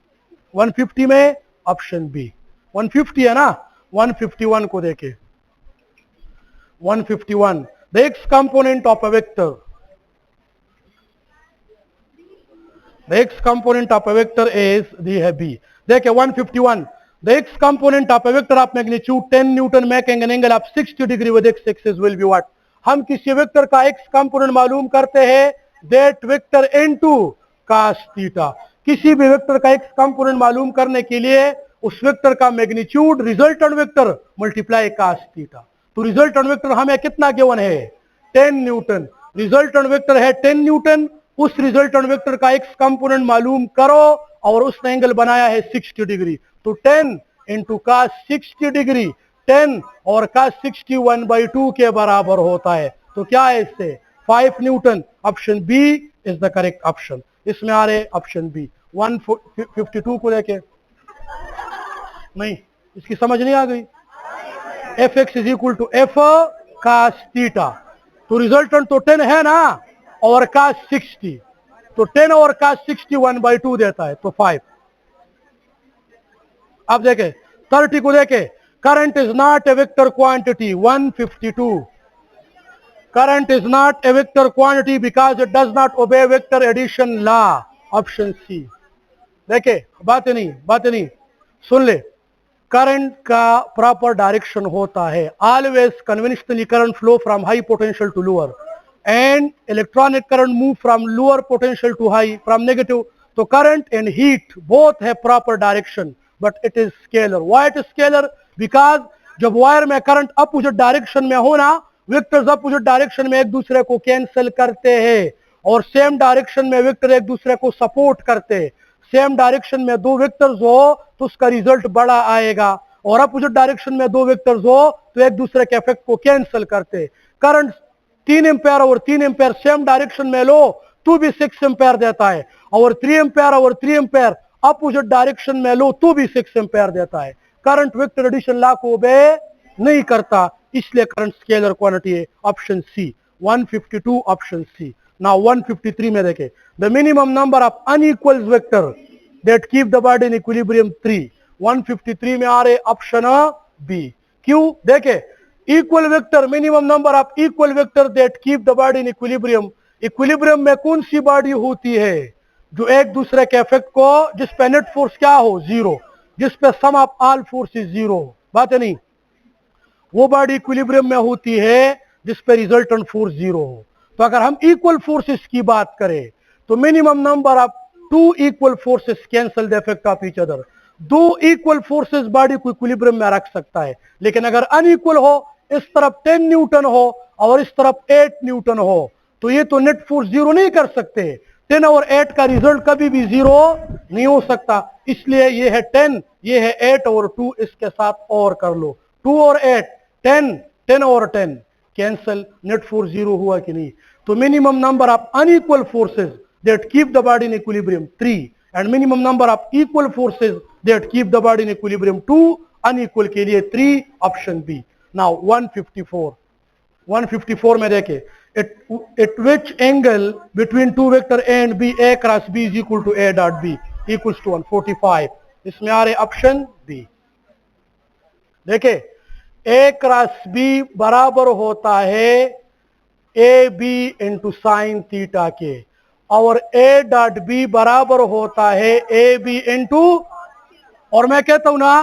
150 में ऑप्शन बी। 150 है ना? 151 को देखे, 151 the x component of a vector, the x component of a vector is the है बी। देखे 151 the x component of a vector of magnitude 10 newton making an angle of 60 degree with x axis will be what? हम किसी vector का x component मालूम करते हैं that vector into cos theta. किसी भी वेक्टर का एक्स कंपोनेंट मालूम करने के लिए उस वेक्टर का magnitude resultant vector multiply cos theta. तो रिजल्टेंट वेक्टर हमें कितना गिवन है? 10 न्यूटन। रिजल्टेंट वेक्टर है 10 न्यूटन। उस रिजल्टेंट वेक्टर का एक्स कंपोनेंट मालूम करो और उसने एंगल बनाया है 60 डिग्री। तो 10 इंटू कास 60 डिग्री, 10 और कास 60 1/2 के बराबर होता है। तो क्या है इससे? 5 newton. Option B is the correct option. इसमें आ रहे ऑप्शन बी। 152 को लेके नहीं, इसकी समझ नहीं आ गई। F x is equal to F cos theta, तो रिजल्टेंट तो 10 है ना, और कास 60, तो 10 और कास 60 1/2 देता है, तो 5। अब देखे 30 को देखे, current is not a vector quantity. 152, current is not a vector quantity because it does not obey vector addition law. Option C. देखे बातें नहीं, सुन ले। करंट का प्रॉपर डायरेक्शन होता है always conventionally current flow from high potential to lower, and electronic current move from lower potential to high, from negative. तो current and heat both है proper direction, but it is scalar. Why it is scalar? Because जब wire में current opposite direction में हो ना, vectors opposite direction में एक दूसरे को कैंसिल करते हैं, और सेम डायरेक्शन में वेक्टर एक दूसरे को सपोर्ट करते हैं। सेम डायरेक्शन में दो वेक्टर्स हो तो उसका रिजल्ट बड़ा आएगा, और अपोजिट डायरेक्शन में दो वेक्टर्स हो तो एक दूसरे के इफेक्ट को कैंसिल करते। करंट 3 एम्पेयर और 3 एम्पेयर सेम डायरेक्शन में लो तो भी 6 एम्पेयर देता है, और 3 एम्पेयर और 3 एम्पेयर अपोजिट डायरेक्शन में लो तो भी 6 एम्पेयर देता है। करंट वेक्टर एडिशन लॉ को ओबे नहीं करता, इसलिए करंट स्केलर क्वांटिटी है। Option C 152, option C. Now 153 में देखें, the minimum number of unequal vector that keep the body in equilibrium 3। 153 में आ रहे ऑप्शन बी। क्यों? देखे equal vector, minimum number of equal vector that keep the body in equilibrium. Equilibrium में कौन सी body होती है जो एक दूसरे के इफेक्ट को, जिस पे नेट फोर्स क्या हो? 0, जिस पे सम ऑफ ऑल फोर्सेस 0 हो। बात है नहीं, वो बॉडी इक्विलिब्रियम में होती है जिस पे रिजल्टेंट फोर्स 0 हो। तो अगर हम इक्वल फोर्सेस की बात करें तो minimum number of 2 equal forces cancel the effect of each other. 2 equal forces body को इक्विलिब्रियम में रख सकता है, लेकिन अगर अनइक्वल हो, इस तरफ 10 न्यूटन हो और इस तरफ 8 न्यूटन हो, तो ये तो नेट फोर्स 0 नहीं कर सकते। 10 और 8 का रिजल्ट कभी भी 0 नहीं हो सकता, इसलिए ये है 10, ये है 8 और 2 इसके साथ और कर लो। 2 और 8 10, 10 और 10 कैंसल, नेट फोर्स 0 हुआ कि नहीं? तो minimum number of unequal forces that keep the body in equilibrium 3, and minimum number of equal forces that keep the body in equilibrium 2, unequal के लिए 3, ऑप्शन बी। नाउ 154 में देखें, at which angle between two vector A and B, A cross B is equal to A dot B equals to 145। इसमें आ रहे option B. देखे A cross B बराबर होता है A B into sine theta के, और A डॉट B बराबर होता है ए बी इंटू, और मैं कहता हूं ना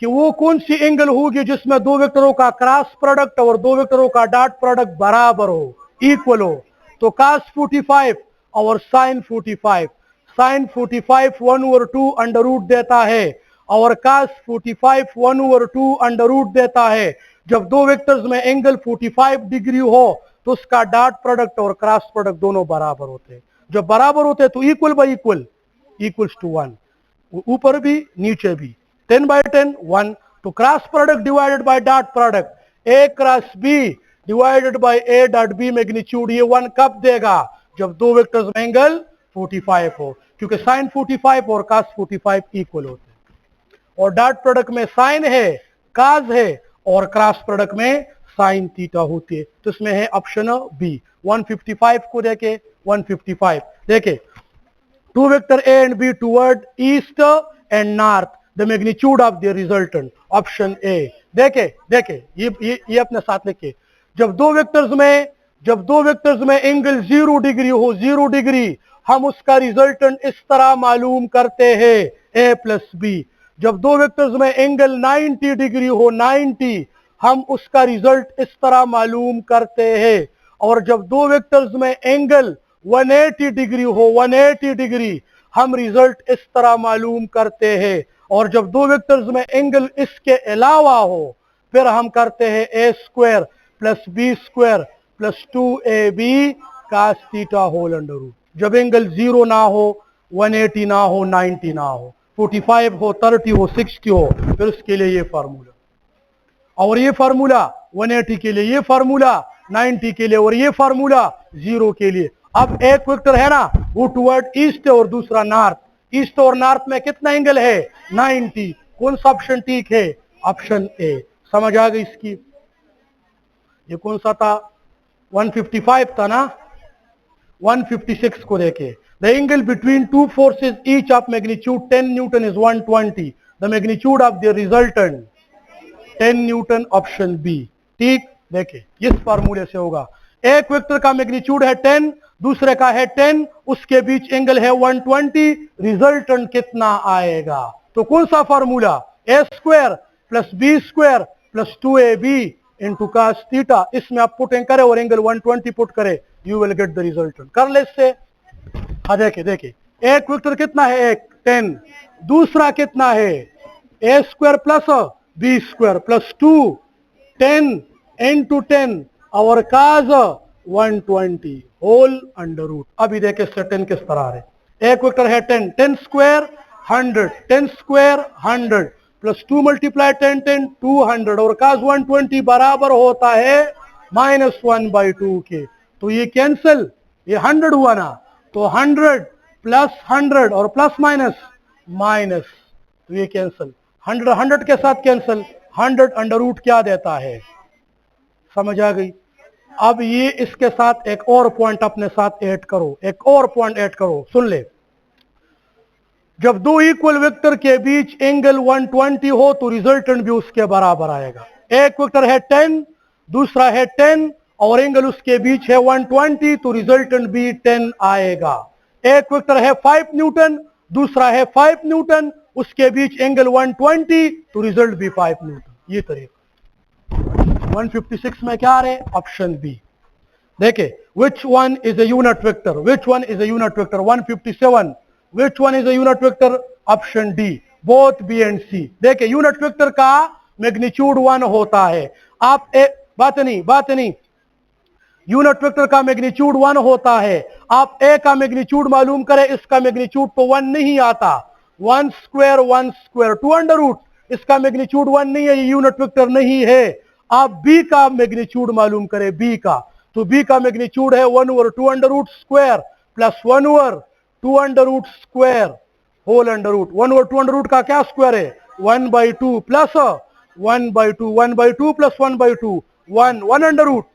कि वो कौन सी एंगल होगी जिसमें दो वेक्टरों का क्रॉस प्रोडक्ट और दो वेक्टरों का डॉट प्रोडक्ट बराबर हो, इक्वल हो। तो cos 45 और sin 45, sin 45 1/2 अंडर रूट देता है, और cos 45 1/2 अंडर रूट देता है। जब दो वेक्टर्स में एंगल 45 डिग्री हो तो उसका डॉट प्रोडक्ट और क्रॉस प्रोडक्ट दोनों बराबर होते हैं। जब बराबर होते हैं तो equal by equal equals to 1, ऊपर भी नीचे भी 10/10 1। तो cross product divided by dot product, A cross B divided by A dot B magnitude, ये 1 कब देगा? जब दो वेक्टर्स में एंगल 45 हो, क्योंकि साइन 45 और cos 45 इक्वल होते हैं, और डॉट प्रोडक्ट में साइन है, cos है, और क्रॉस प्रोडक्ट में साइन थीटा होती है। तो इसमें है ऑप्शन बी। 155 को देखे, 155 देखे, two vector A and B toward east and north, the magnitude of the resultant, option A. देखे ये अपने साथ लिखे, जब दो वेक्टर्स में एंगल 0 डिग्री हो, 0 डिग्री, हम उसका रिजल्टेंट इस तरह मालूम करते हैं, ए प्लस बी। जब दो वेक्टर्स में एंगल 90 डिग्री हो, 90, हम उसका रिजल्ट इस तरह मालूम करते हैं। और जब दो वेक्टर्स में एंगल 180 डिग्री हो, 180 डिग्री, हम रिजल्ट इस तरह मालूम करते हैं। और जब दो वेक्टर्स में एंगल इसके अलावा हो, फिर हम करते हैं A square plus B square plus 2ab cos theta whole under root. जब एंगल 0 ना हो, 180 ना हो, 90 ना हो, 45 हो, 30 हो, 60 हो, फिर उसके लिए ये फार्मूला, और ये फार्मूला 180 के लिए ये फार्मूला, 90 के लिए, और ये फार्मूला 0 के लिए। अब एक वेक्टर है ना वो टुवर्ड ईस्ट और दूसरा नॉर्थ, ईस्ट और नॉर्थ में कितना एंगल है 90। कौन सा ऑप्शन ठीक है, ऑप्शन ए। समझ आ गई इसकी। ये कौन सा था 155 था ना, 156 को देखे। The angle between two forces each of magnitude 10 newton is 120, the magnitude of the resultant 10 newton, option B. ठीक, देखे इस फार्मूले से होगा। एक वेक्टर का मैग्नीट्यूड है 10, दूसरे का है 10, उसके बीच एंगल है 120, रिजल्टेंट कितना आएगा। तो कौन सा formula, A square plus B square plus 2ab into cos theta. इसमें आप पुटिंग करे और एंगल 120 पुट करे, you will get the resultant. कर ले इससे। हाँ देखे देखे, एक वेक्टर कितना है, एक 10, दूसरा कितना है A square plus B square plus 2 10 into 10 और काज 120 होल अंडर रूट। अभी देखे इससे 10 किस तरह आ रहे। एक वेक्टर है 10, 10 स्क्वायर 100, 10 स्क्वायर 100 प्लस 2 मल्टीप्लाई 10 10 200 और काज 120 बराबर होता है -1/2 के। तो ये कैंसिल, ये 100 हुआ ना, तो 100 प्लस 100 और प्लस माइनस माइनस, तो ये कैंसिल, 100 100 के साथ कैंसिल, 100 अंडर रूट क्या देता है। समझ आ गई। अब ये इसके साथ एक और पॉइंट अपने साथ ऐड करो, एक और पॉइंट ऐड करो, सुन ले। जब दो इक्वल वेक्टर के बीच एंगल 120 हो तो रिजल्टेंट भी उसके बराबर आएगा। एक वेक्टर है 10, दूसरा है 10 और एंगल उसके बीच है 120, तो रिजल्टेंट भी 10 आएगा। एक वेक्टर है 5 न्यूटन, दूसरा है 5 न्यूटन, उसके बीच एंगल 120, तो रिजल्ट भी 5 न्यूटन। ये तरीका। 156 में क्या आ रहे, ऑप्शन बी। देखे, which one is a unit vector, which one is a unit vector, 157, which one is a unit vector, option D, both B and C। देखे, यूनिट वेक्टर का मैग्नीट्यूड 1 होता है। आप बात नहीं, यूनिट वेक्टर का magnitude 1 होता है। आप ए का मैग्नीट्यूड मालूम करें, इसका मैग्नीट्यूड तो 1 नहीं आता, 1 स्क्वायर 2 अंडर रूट, इसका मैग्नीट्यूड 1 नहीं है, ये यूनिट वेक्टर नहीं है। आप बी का मैग्नीट्यूड मालूम करें, बी का, तो बी का मैग्नीट्यूड है 1/2 under root square plus 1/2 under root square whole under root. 1/2 under root का क्या स्क्वायर है, 1/2 प्लस 1/2, 1/2 प्लस 1/2 1 अंडर रूट।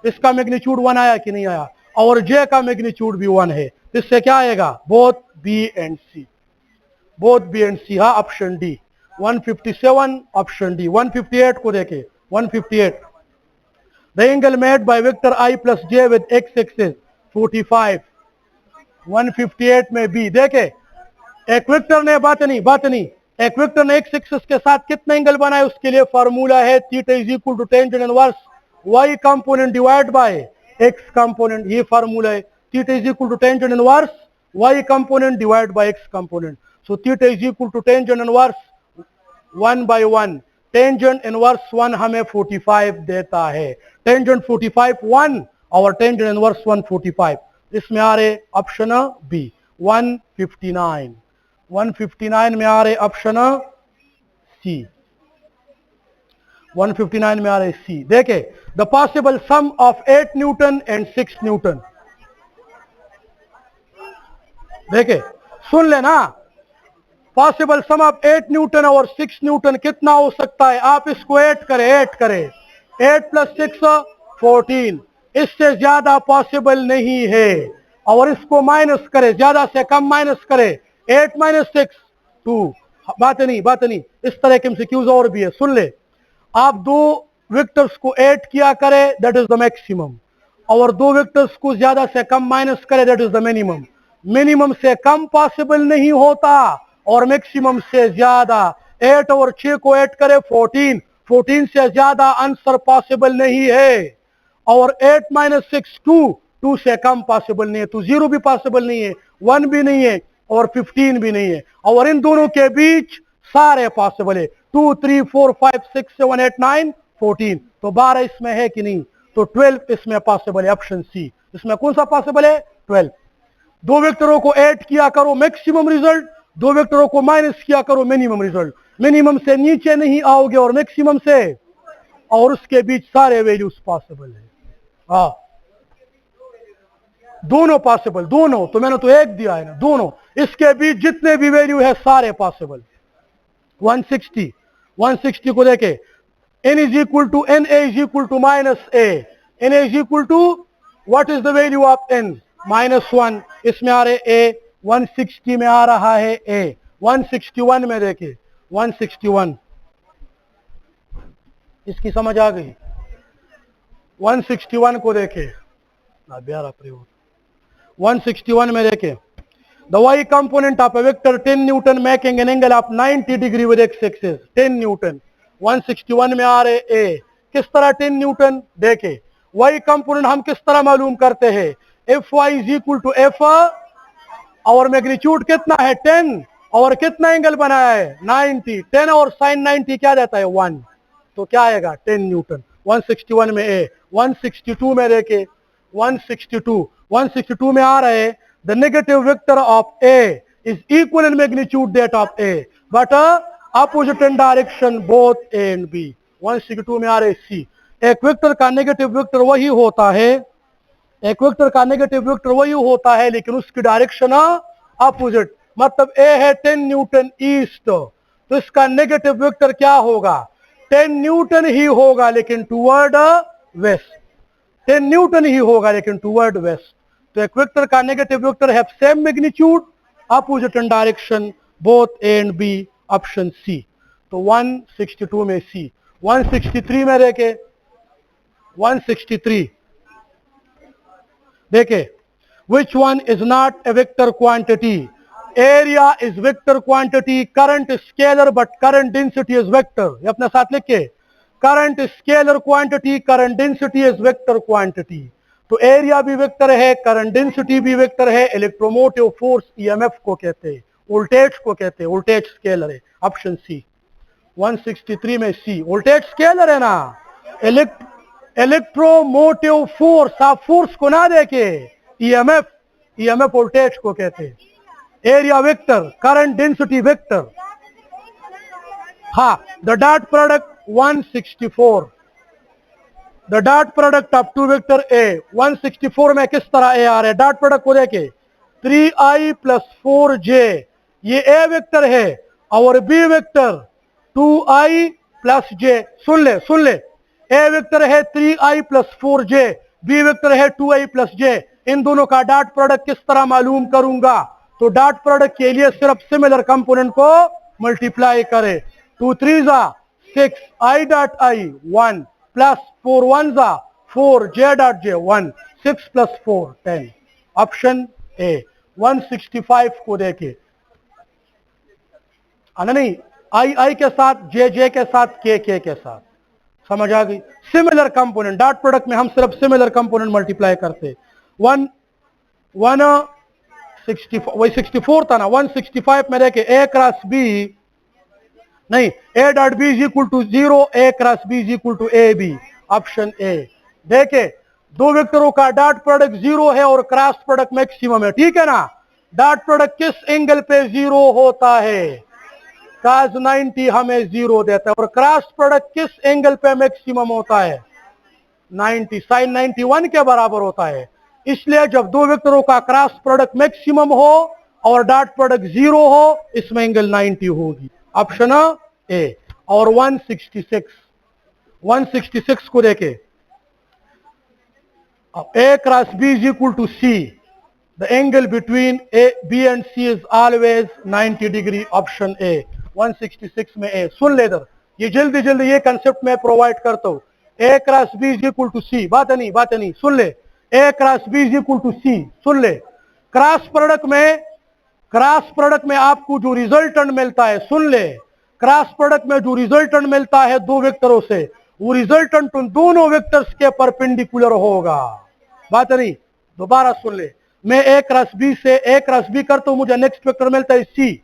इसका मैग्नीट्यूड 1 आया कि नहीं आया, और जे का मैग्नीट्यूड भी 1 है। इससे क्या आएगा, both B and C, both B and C. हाँ, ऑप्शन डी 157, ऑप्शन डी। 158 को देखे, 158, the angle made by vector I plus j with x axis 45, 158 में बी। देखे, एक वेक्टर ने बात नहीं, एक वेक्टर ने x एक्सिस के साथ कितना एंगल बनाया, उसके लिए फार्मूला है theta is equal to tangent inverse y component divide by x component. ये फार्मूला है, theta is equal to tangent inverse y component divide by x component. So theta is equal to tangent inverse 1/1, tangent inverse 1 हमें 45 देता है। Tangent 45 1 और tangent inverse 145। इसमें आ रहे option B 159, 159 में आ रहे ऑप्शन सी, 159 में आ रहे सी। देखे, the possible sum of 8 newton and 6 newton. देखे, सुन लेना, पॉसिबल सम ऑफ 8 न्यूटन और 6 न्यूटन कितना हो सकता है। आप इसको ऐड करें, 8 प्लस 6 14, इससे ज्यादा पॉसिबल नहीं है। और इसको माइनस करे, ज्यादा से कम माइनस करे, 8 माइनस 6 2। बात नहीं, इस तरह के एमसीक्यूज और भी है, सुन ले। आप दो वेक्टर्स को ऐड किया करे, दैट इज द मैक्सिमम, और दो वेक्टर्स को ज्यादा से कम माइनस करे, that is the minimum. Minimum से कम पॉसिबल नहीं होता और मैक्सिमम से ज्यादा। 8 और 6 को ऐड करे 14, 14 से ज्यादा आंसर पॉसिबल नहीं है। और 8 माइनस 6 2, 2 से कम पॉसिबल नहीं है, तो 0 भी पॉसिबल नहीं है, 1 भी नहीं है और 15 भी नहीं है। और इन दोनों के बीच सारे पॉसिबल है, 2 3 4 5 6 7 8 9 14, तो 12 इसमें है कि नहीं, तो 12 इसमें पॉसिबल है, ऑप्शन सी। इसमें कौन सा पॉसिबल है, 12। दो वेक्टरों को ऐड किया करो मैक्सिमम रिजल्ट, दो वेक्टरों को माइनस किया करो मिनिमम रिजल्ट। मिनिमम से नीचे नहीं आओगे और मैक्सिमम से, और उसके बीच सारे वैल्यूज पॉसिबल है। हाँ, दोनों पॉसिबल, दोनों, तो मैंने तो एक दिया है ना, दोनों, इसके बीच जितने भी वैल्यू है सारे पॉसिबल। 160 को देखे, n is equal to n, a is equal to minus a, n is equal to what is the value of n, -1, इसमें आ रहे a, 160 में आ रहा है a, 161 में देखे, 161, इसकी समझ आ गई। 161 को देखे, 161 में देखे, the y component of a vector 10 Newton making an angle of 90 degree with x axis, 10 Newton, 161 में आ रहे a, किस तरह 10 न्यूटन, देखे y कंपोनेंट हम किस तरह मालूम करते हैं, fy is equal to f, और मैग्नीट्यूड कितना है 10, और कितना एंगल बनाया है 90, 10 और sin 90 क्या देता है 1, तो क्या आएगा 10 न्यूटन। 161 में a, 162 में देखे, 162 में आ रहे, the negative vector of a is equal in magnitude that of a but opposite in direction both a and b। 162 में आ रहे c, एक वेक्टर का नेगेटिव वेक्टर वही होता है, एक वेक्टर का नेगेटिव वेक्टर वही होता है लेकिन उसकी डायरेक्शन अपोजिट, मतलब a है 10 न्यूटन ईस्ट, तो इसका नेगेटिव वेक्टर क्या होगा 10 न्यूटन ही होगा लेकिन टुवर्ड वेस्ट, 10 न्यूटन ही होगा लेकिन टुवर्ड वेस्ट। तो एक वेक्टर का नेगेटिव वेक्टर है same magnitude, opposite in direction, both A and B, option C. तो 162 में सी। 163 में देखे, 163 देखे, which one is not a vector quantity? Area is vector quantity, current is scalar but current density is vector। ये अपने साथ लिख के, current scalar quantity, current density is vector quantity. तो एरिया भी वेक्टर है, करंट डेंसिटी भी vector है, इलेक्ट्रोमोटिव फोर्स ईएमएफ को कहते हैं, वोल्टेज को कहते हैं, वोल्टेज स्केलर है, ऑप्शन सी। 163 में सी, वोल्टेज स्केलर है ना, इलेक्ट्रोमोटिव फोर्स, आप फोर्स को ना देखे, ईएमएफ वोल्टेज को कहते हैं, area vector, current density vector. हाँ, the dot product 164, the dot product of two vector A, 164 में किस तरह ए आ रहा है, डॉट प्रोडक्ट को देखे, 3i + 4j, ये ए वेक्टर है और बी वेक्टर 2i + j। सुन ले, ए वेक्टर है 3i + 4j, बी वेक्टर है 2i + j। इन दोनों का डॉट प्रोडक्ट किस तरह मालूम करूंगा, तो डॉट प्रोडक्ट के लिए सिर्फ सिमिलर कंपोनेंट को मल्टीप्लाई करे, 2 3 6, i dot i 1 plus 4 1 4, j dot j 1, 6 plus 4 10, option A. 165 को देखे, नहीं, आई के साथ, जे के साथ, के साथ, समझ आ गई। सिमिलर कंपोनेंट, डॉट प्रोडक्ट में हम सिर्फ सिमिलर कंपोनेंट मल्टीप्लाई करते। 164 था ना, 165 में देखे, a क्रॉस b, नहीं, a dot b is equal to 0, a cross b is equal to A B, option A. देखे, दो वेक्टरों का डॉट प्रोडक्ट 0 है और क्रॉस प्रोडक्ट मैक्सिमम है, ठीक है ना। डॉट प्रोडक्ट किस एंगल पे 0 होता है, cos 90 हमें 0 देता है, और क्रॉस प्रोडक्ट किस एंगल पे मैक्सिमम होता है 90, sin 91 के बराबर होता है। इसलिए जब दो वेक्टरों का क्रॉस प्रोडक्ट मैक्सिमम हो और डॉट प्रोडक्ट 0 हो, इसमें एंगल 90 होगी, ऑप्शन ए। और 166 को देखे, a cross b is equal to c, the angle between b and c is always 90 degree, option A. 166 में ए। सुन ले इधर, ये जल्दी ये कंसेप्ट मैं प्रोवाइड करता हूं। a cross b is equal to c, बात नहीं, सुन ले, a cross b is equal to c, सुन ले। क्रॉस प्रोडक्ट में आपको जो रिजल्टेंट मिलता है, सुन ले, क्रॉस प्रोडक्ट में जो रिजल्टेंट मिलता है दो वेक्टरों से, वो रिजल्टेंट उन दोनों वेक्टर्स के परपेंडिकुलर होगा। बात नहीं, दोबारा सुन ले, मैं a क्रॉस b से a क्रॉस b करता हूं, मुझे नेक्स्ट वेक्टर मिलता है c,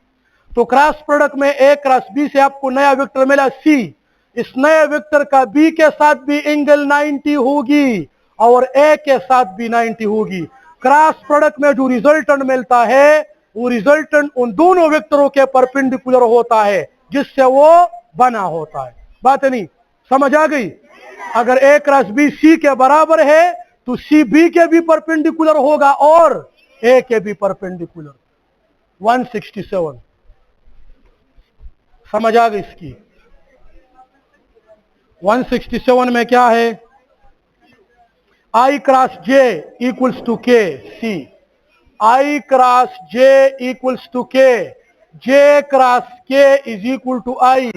तो क्रॉस प्रोडक्ट में a क्रॉस b से आपको नया वेक्टर मिला c, इस नए वेक्टर का b के साथ भी एंगल 90 होगी और a के साथ भी 90 होगी। क्रॉस प्रोडक्ट में जो रिजल्टेंट मिलता है, वो रिजल्टेंट उन दोनों वेक्टरों के परपेंडिकुलर होता है जिससे वो बना होता है। बात नहीं, समझ आ गई। अगर a क्रॉस b c के बराबर है तो सी बी के भी परपेंडिकुलर होगा और ए के भी परपेंडिकुलर। 167 समझ आ गई इसकी। 167 में क्या है? I cross J equals to K C. I cross J equals to K, J cross K is equal to I,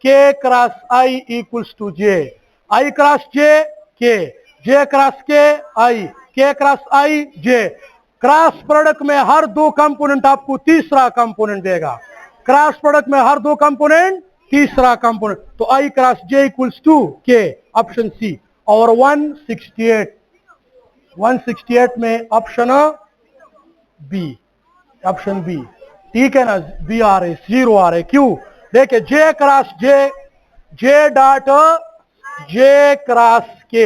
K cross I equals to J। I cross J K, J cross K I, K cross I J। Cross product में हर दो component आपको तीसरा component देगा। Cross product में हर दो component तीसरा कंपोनेंट, तो I cross J equals to K, option C. और 168 में ऑप्शन बी, ऑप्शन बी। ठीक है ना? बी आ रहे, 0 आ रहे, क्यों? देखिए J cross J, J dot J cross K,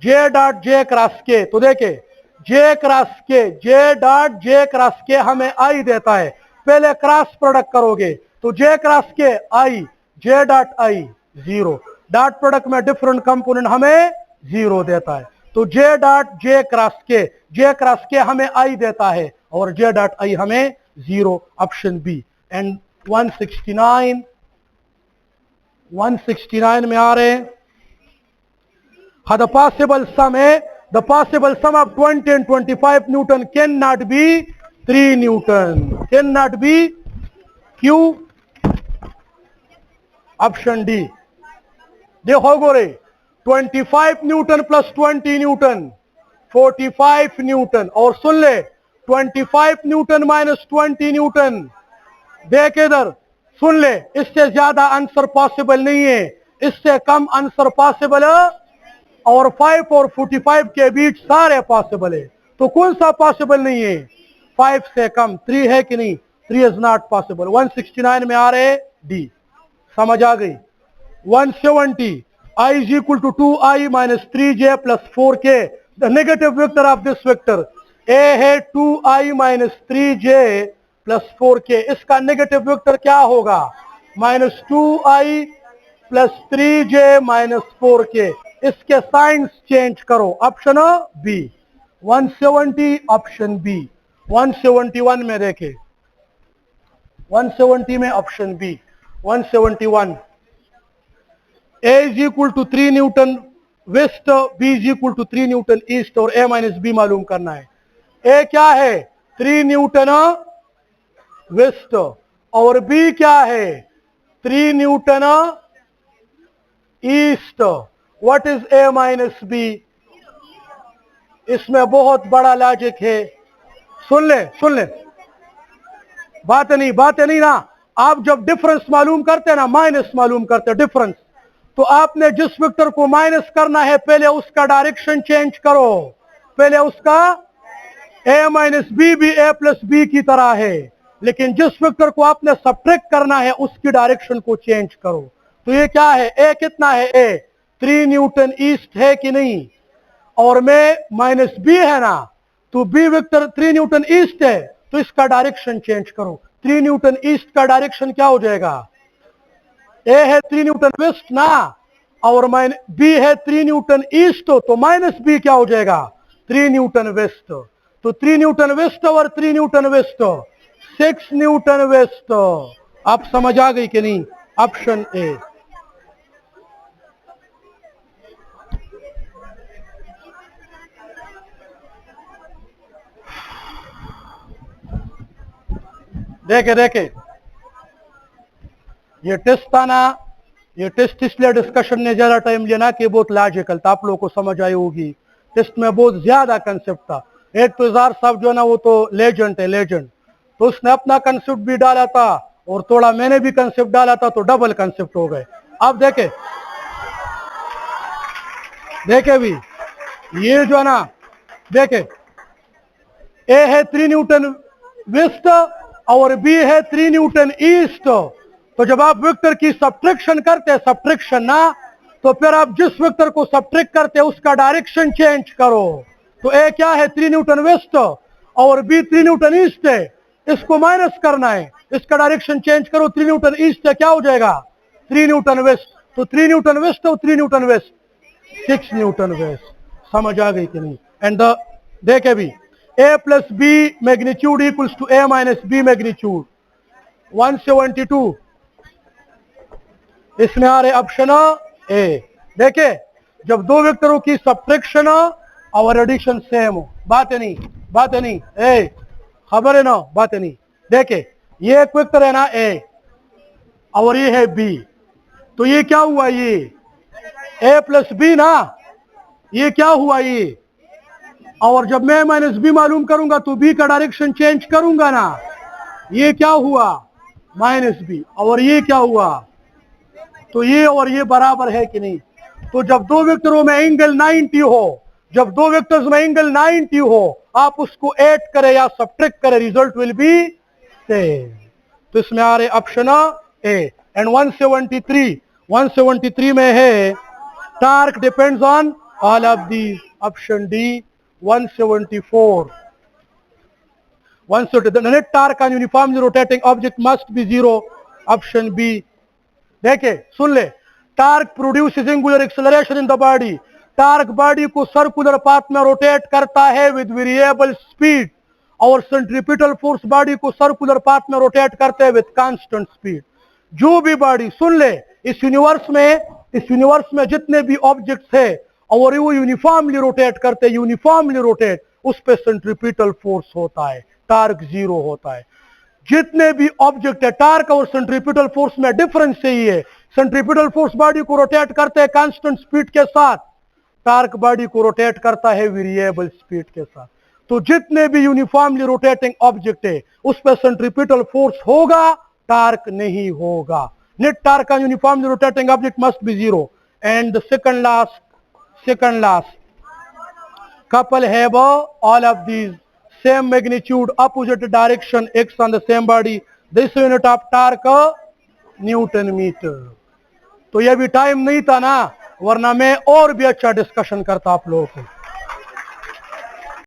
J dot J cross K। तो देखिए J cross K, J dot J cross K हमें I देता है। पहले क्रॉस प्रोडक्ट करोगे तो J cross K I, J dot I 0। Dot product में different component हमें 0 देता है। तो J dot J cross K, J cross K हमें I देता है और J डॉट I हमें 0, ऑप्शन बी। एंड 169 में आ रहे हैं, the possible sum है, the possible sum of 20 and 25 Newton cannot be 3 Newton, cannot be Q, option D. देखो गोरे, 25 न्यूटन प्लस 20 न्यूटन 45 न्यूटन, और सुन ले 25 न्यूटन माइनस 20 न्यूटन। देख इधर, सुन ले, इससे ज्यादा आंसर पॉसिबल नहीं है, इससे कम आंसर पॉसिबल है, और 5 और 45 के बीच सारे पॉसिबल है। तो कौन सा पॉसिबल नहीं है? 5 से कम। 3 है कि नहीं? 3 इज नॉट पॉसिबल। 169 में आ रहे डी। समझ आ गई? 170 I is equal to 2I minus 3J plus 4K, the negative vector of this vector। A है 2I minus 3J plus 4K, इसका नेगेटिव वेक्टर क्या होगा? Minus 2I plus 3J minus 4K। इसके साइंस चेंज करो, option B. 170 option B. 171 में देखे, 170 में option B. 171 A is equal to 3 newton west, B is equal to 3 newton east, और A minus B मालूम करना है। A क्या है? 3 न्यूटन वेस्ट, और B क्या है? 3 newton east. What is A minus B? इसमें बहुत बड़ा लॉजिक है। सुन ले, बातें नहीं ना। आप जब डिफरेंस मालूम करते हैं ना, माइनस मालूम करते हैं डिफरेंस, तो आपने जिस वेक्टर को माइनस करना है पहले उसका डायरेक्शन चेंज करो। पहले उसका a माइनस बी भी a प्लस बी की तरह है, लेकिन जिस वेक्टर को आपने सब्ट्रैक्ट करना है उसकी डायरेक्शन को चेंज करो। तो ये क्या है? a कितना है? a 3 न्यूटन ईस्ट है कि नहीं? और में माइनस बी है ना, तो b वेक्टर 3 न्यूटन ईस्ट है, तो इसका डायरेक्शन चेंज करो। 3 न्यूटन ईस्ट का डायरेक्शन क्या हो जाएगा? ए है 3 न्यूटन वेस्ट ना, और बी है 3 न्यूटन ईस्ट, तो माइनस बी क्या हो जाएगा? 3 न्यूटन वेस्ट। तो 3 न्यूटन वेस्ट और 3 न्यूटन वेस्ट 6 न्यूटन वेस्ट। आप समझ आ गई कि नहीं? Option A. देखे ये टेस्ट था ना, ये टेस्ट इसलिए डिस्कशन ने ज्यादा टाइम लिया ना कि बहुत लॉजिकल था, आप लोगों को समझ आई होगी। टेस्ट में बहुत ज्यादा कंसेप्ट था। एक तो इज़हार साहब जो है ना, वो तो लेजेंड है, लेजेंड। तो उसने अपना कंसेप्ट भी डाला था और थोड़ा मैंने भी कंसेप्ट डाला था, तो डबल कंसेप्ट हो गए। अब देखे भी ये जो है ना, देखे ए है 3 न्यूटन वेस्ट और बी है 3 न्यूटन ईस्ट। तो जब आप वेक्टर की सब्ट्रैक्शन करते हैं, सब्ट्रैक्शन ना, तो फिर आप जिस वेक्टर को सब्ट्रैक्ट करते हैं उसका डायरेक्शन चेंज करो। तो ए क्या है? 3 न्यूटन वेस्ट, और बी 3 न्यूटन ईस्ट है, इसको माइनस करना है, इसका डायरेक्शन चेंज करो। 3 न्यूटन ईस्ट है, क्या हो जाएगा? 3 न्यूटन वेस्ट। तो 3 न्यूटन वेस्ट और 3 न्यूटन वेस्ट 6 न्यूटन वेस्ट। समझ आ गई कि नहीं? and the देखे भी a plus b magnitude equals to a minus b magnitude 172 इसमें आ रहे ऑप्शन ए। देखे जब दो वेक्टरों की सब्ट्रैक्शन और एडिशन सेम हो, बात है नहीं ए, खबर है ना, बात है नहीं। देखे ये एक वेक्टर है ना ए और ये है बी, तो ये क्या हुआ, ये ए प्लस बी ना, ये क्या हुआ ये, और जब मैं माइनस बी मालूम करूंगा तो बी का डायरेक्शन चेंज करूंगा ना, ये क्या हुआ माइनस बी, और ये क्या हुआ, तो ये और ये बराबर है कि नहीं। तो जब दो वेक्टरों में एंगल 90 हो, जब दो वेक्टर्स में एंगल 90 हो, आप उसको ऐड करें या सब्ट्रैक्ट करें, रिजल्ट विल बी सेम। तो इसमें आ रहे ऑप्शन ए। एंड 173 में है torque depends on all of these, option D 174। The net torque on uniformly rotating object must be 0, option B. देखे सुन ले, torque produce singular acceleration in the body, torque body को circular path में rotate करता है with variable speed, और centripetal force body को circular path में रोटेट करते हैं विद कांस्टेंट स्पीड। जो भी बॉडी, सुन ले, इस यूनिवर्स में जितने भी ऑब्जेक्ट्स है और वो यूनिफॉर्मली रोटेट करते हैं, यूनिफॉर्मली रोटेट, उस पे सेंट्रीपिटल फोर्स होता है, टार्क 0 होता है। जितने भी ऑब्जेक्ट है, टार्क और सेंट्रीपिटल फोर्स में डिफरेंस यही है, सेंट्रीपिटल फोर्स बॉडी को रोटेट करते हैं कांस्टेंट स्पीड के साथ, टार्क बॉडी को रोटेट करता है वेरिएबल स्पीड के साथ। तो जितने भी यूनिफॉर्मली रोटेटिंग ऑब्जेक्ट है उस पर सेंट्रीपिटल फोर्स होगा, टार्क नहीं होगा। Net torque on uniformly rotating object must be 0। And the second last couple have all of these same magnitude, opposite direction, x on the same body. This unit of torque newton metre. तो ये भी time नहीं था ना, वरना मैं और भी अच्छा डिस्कशन करता आप लोगों को।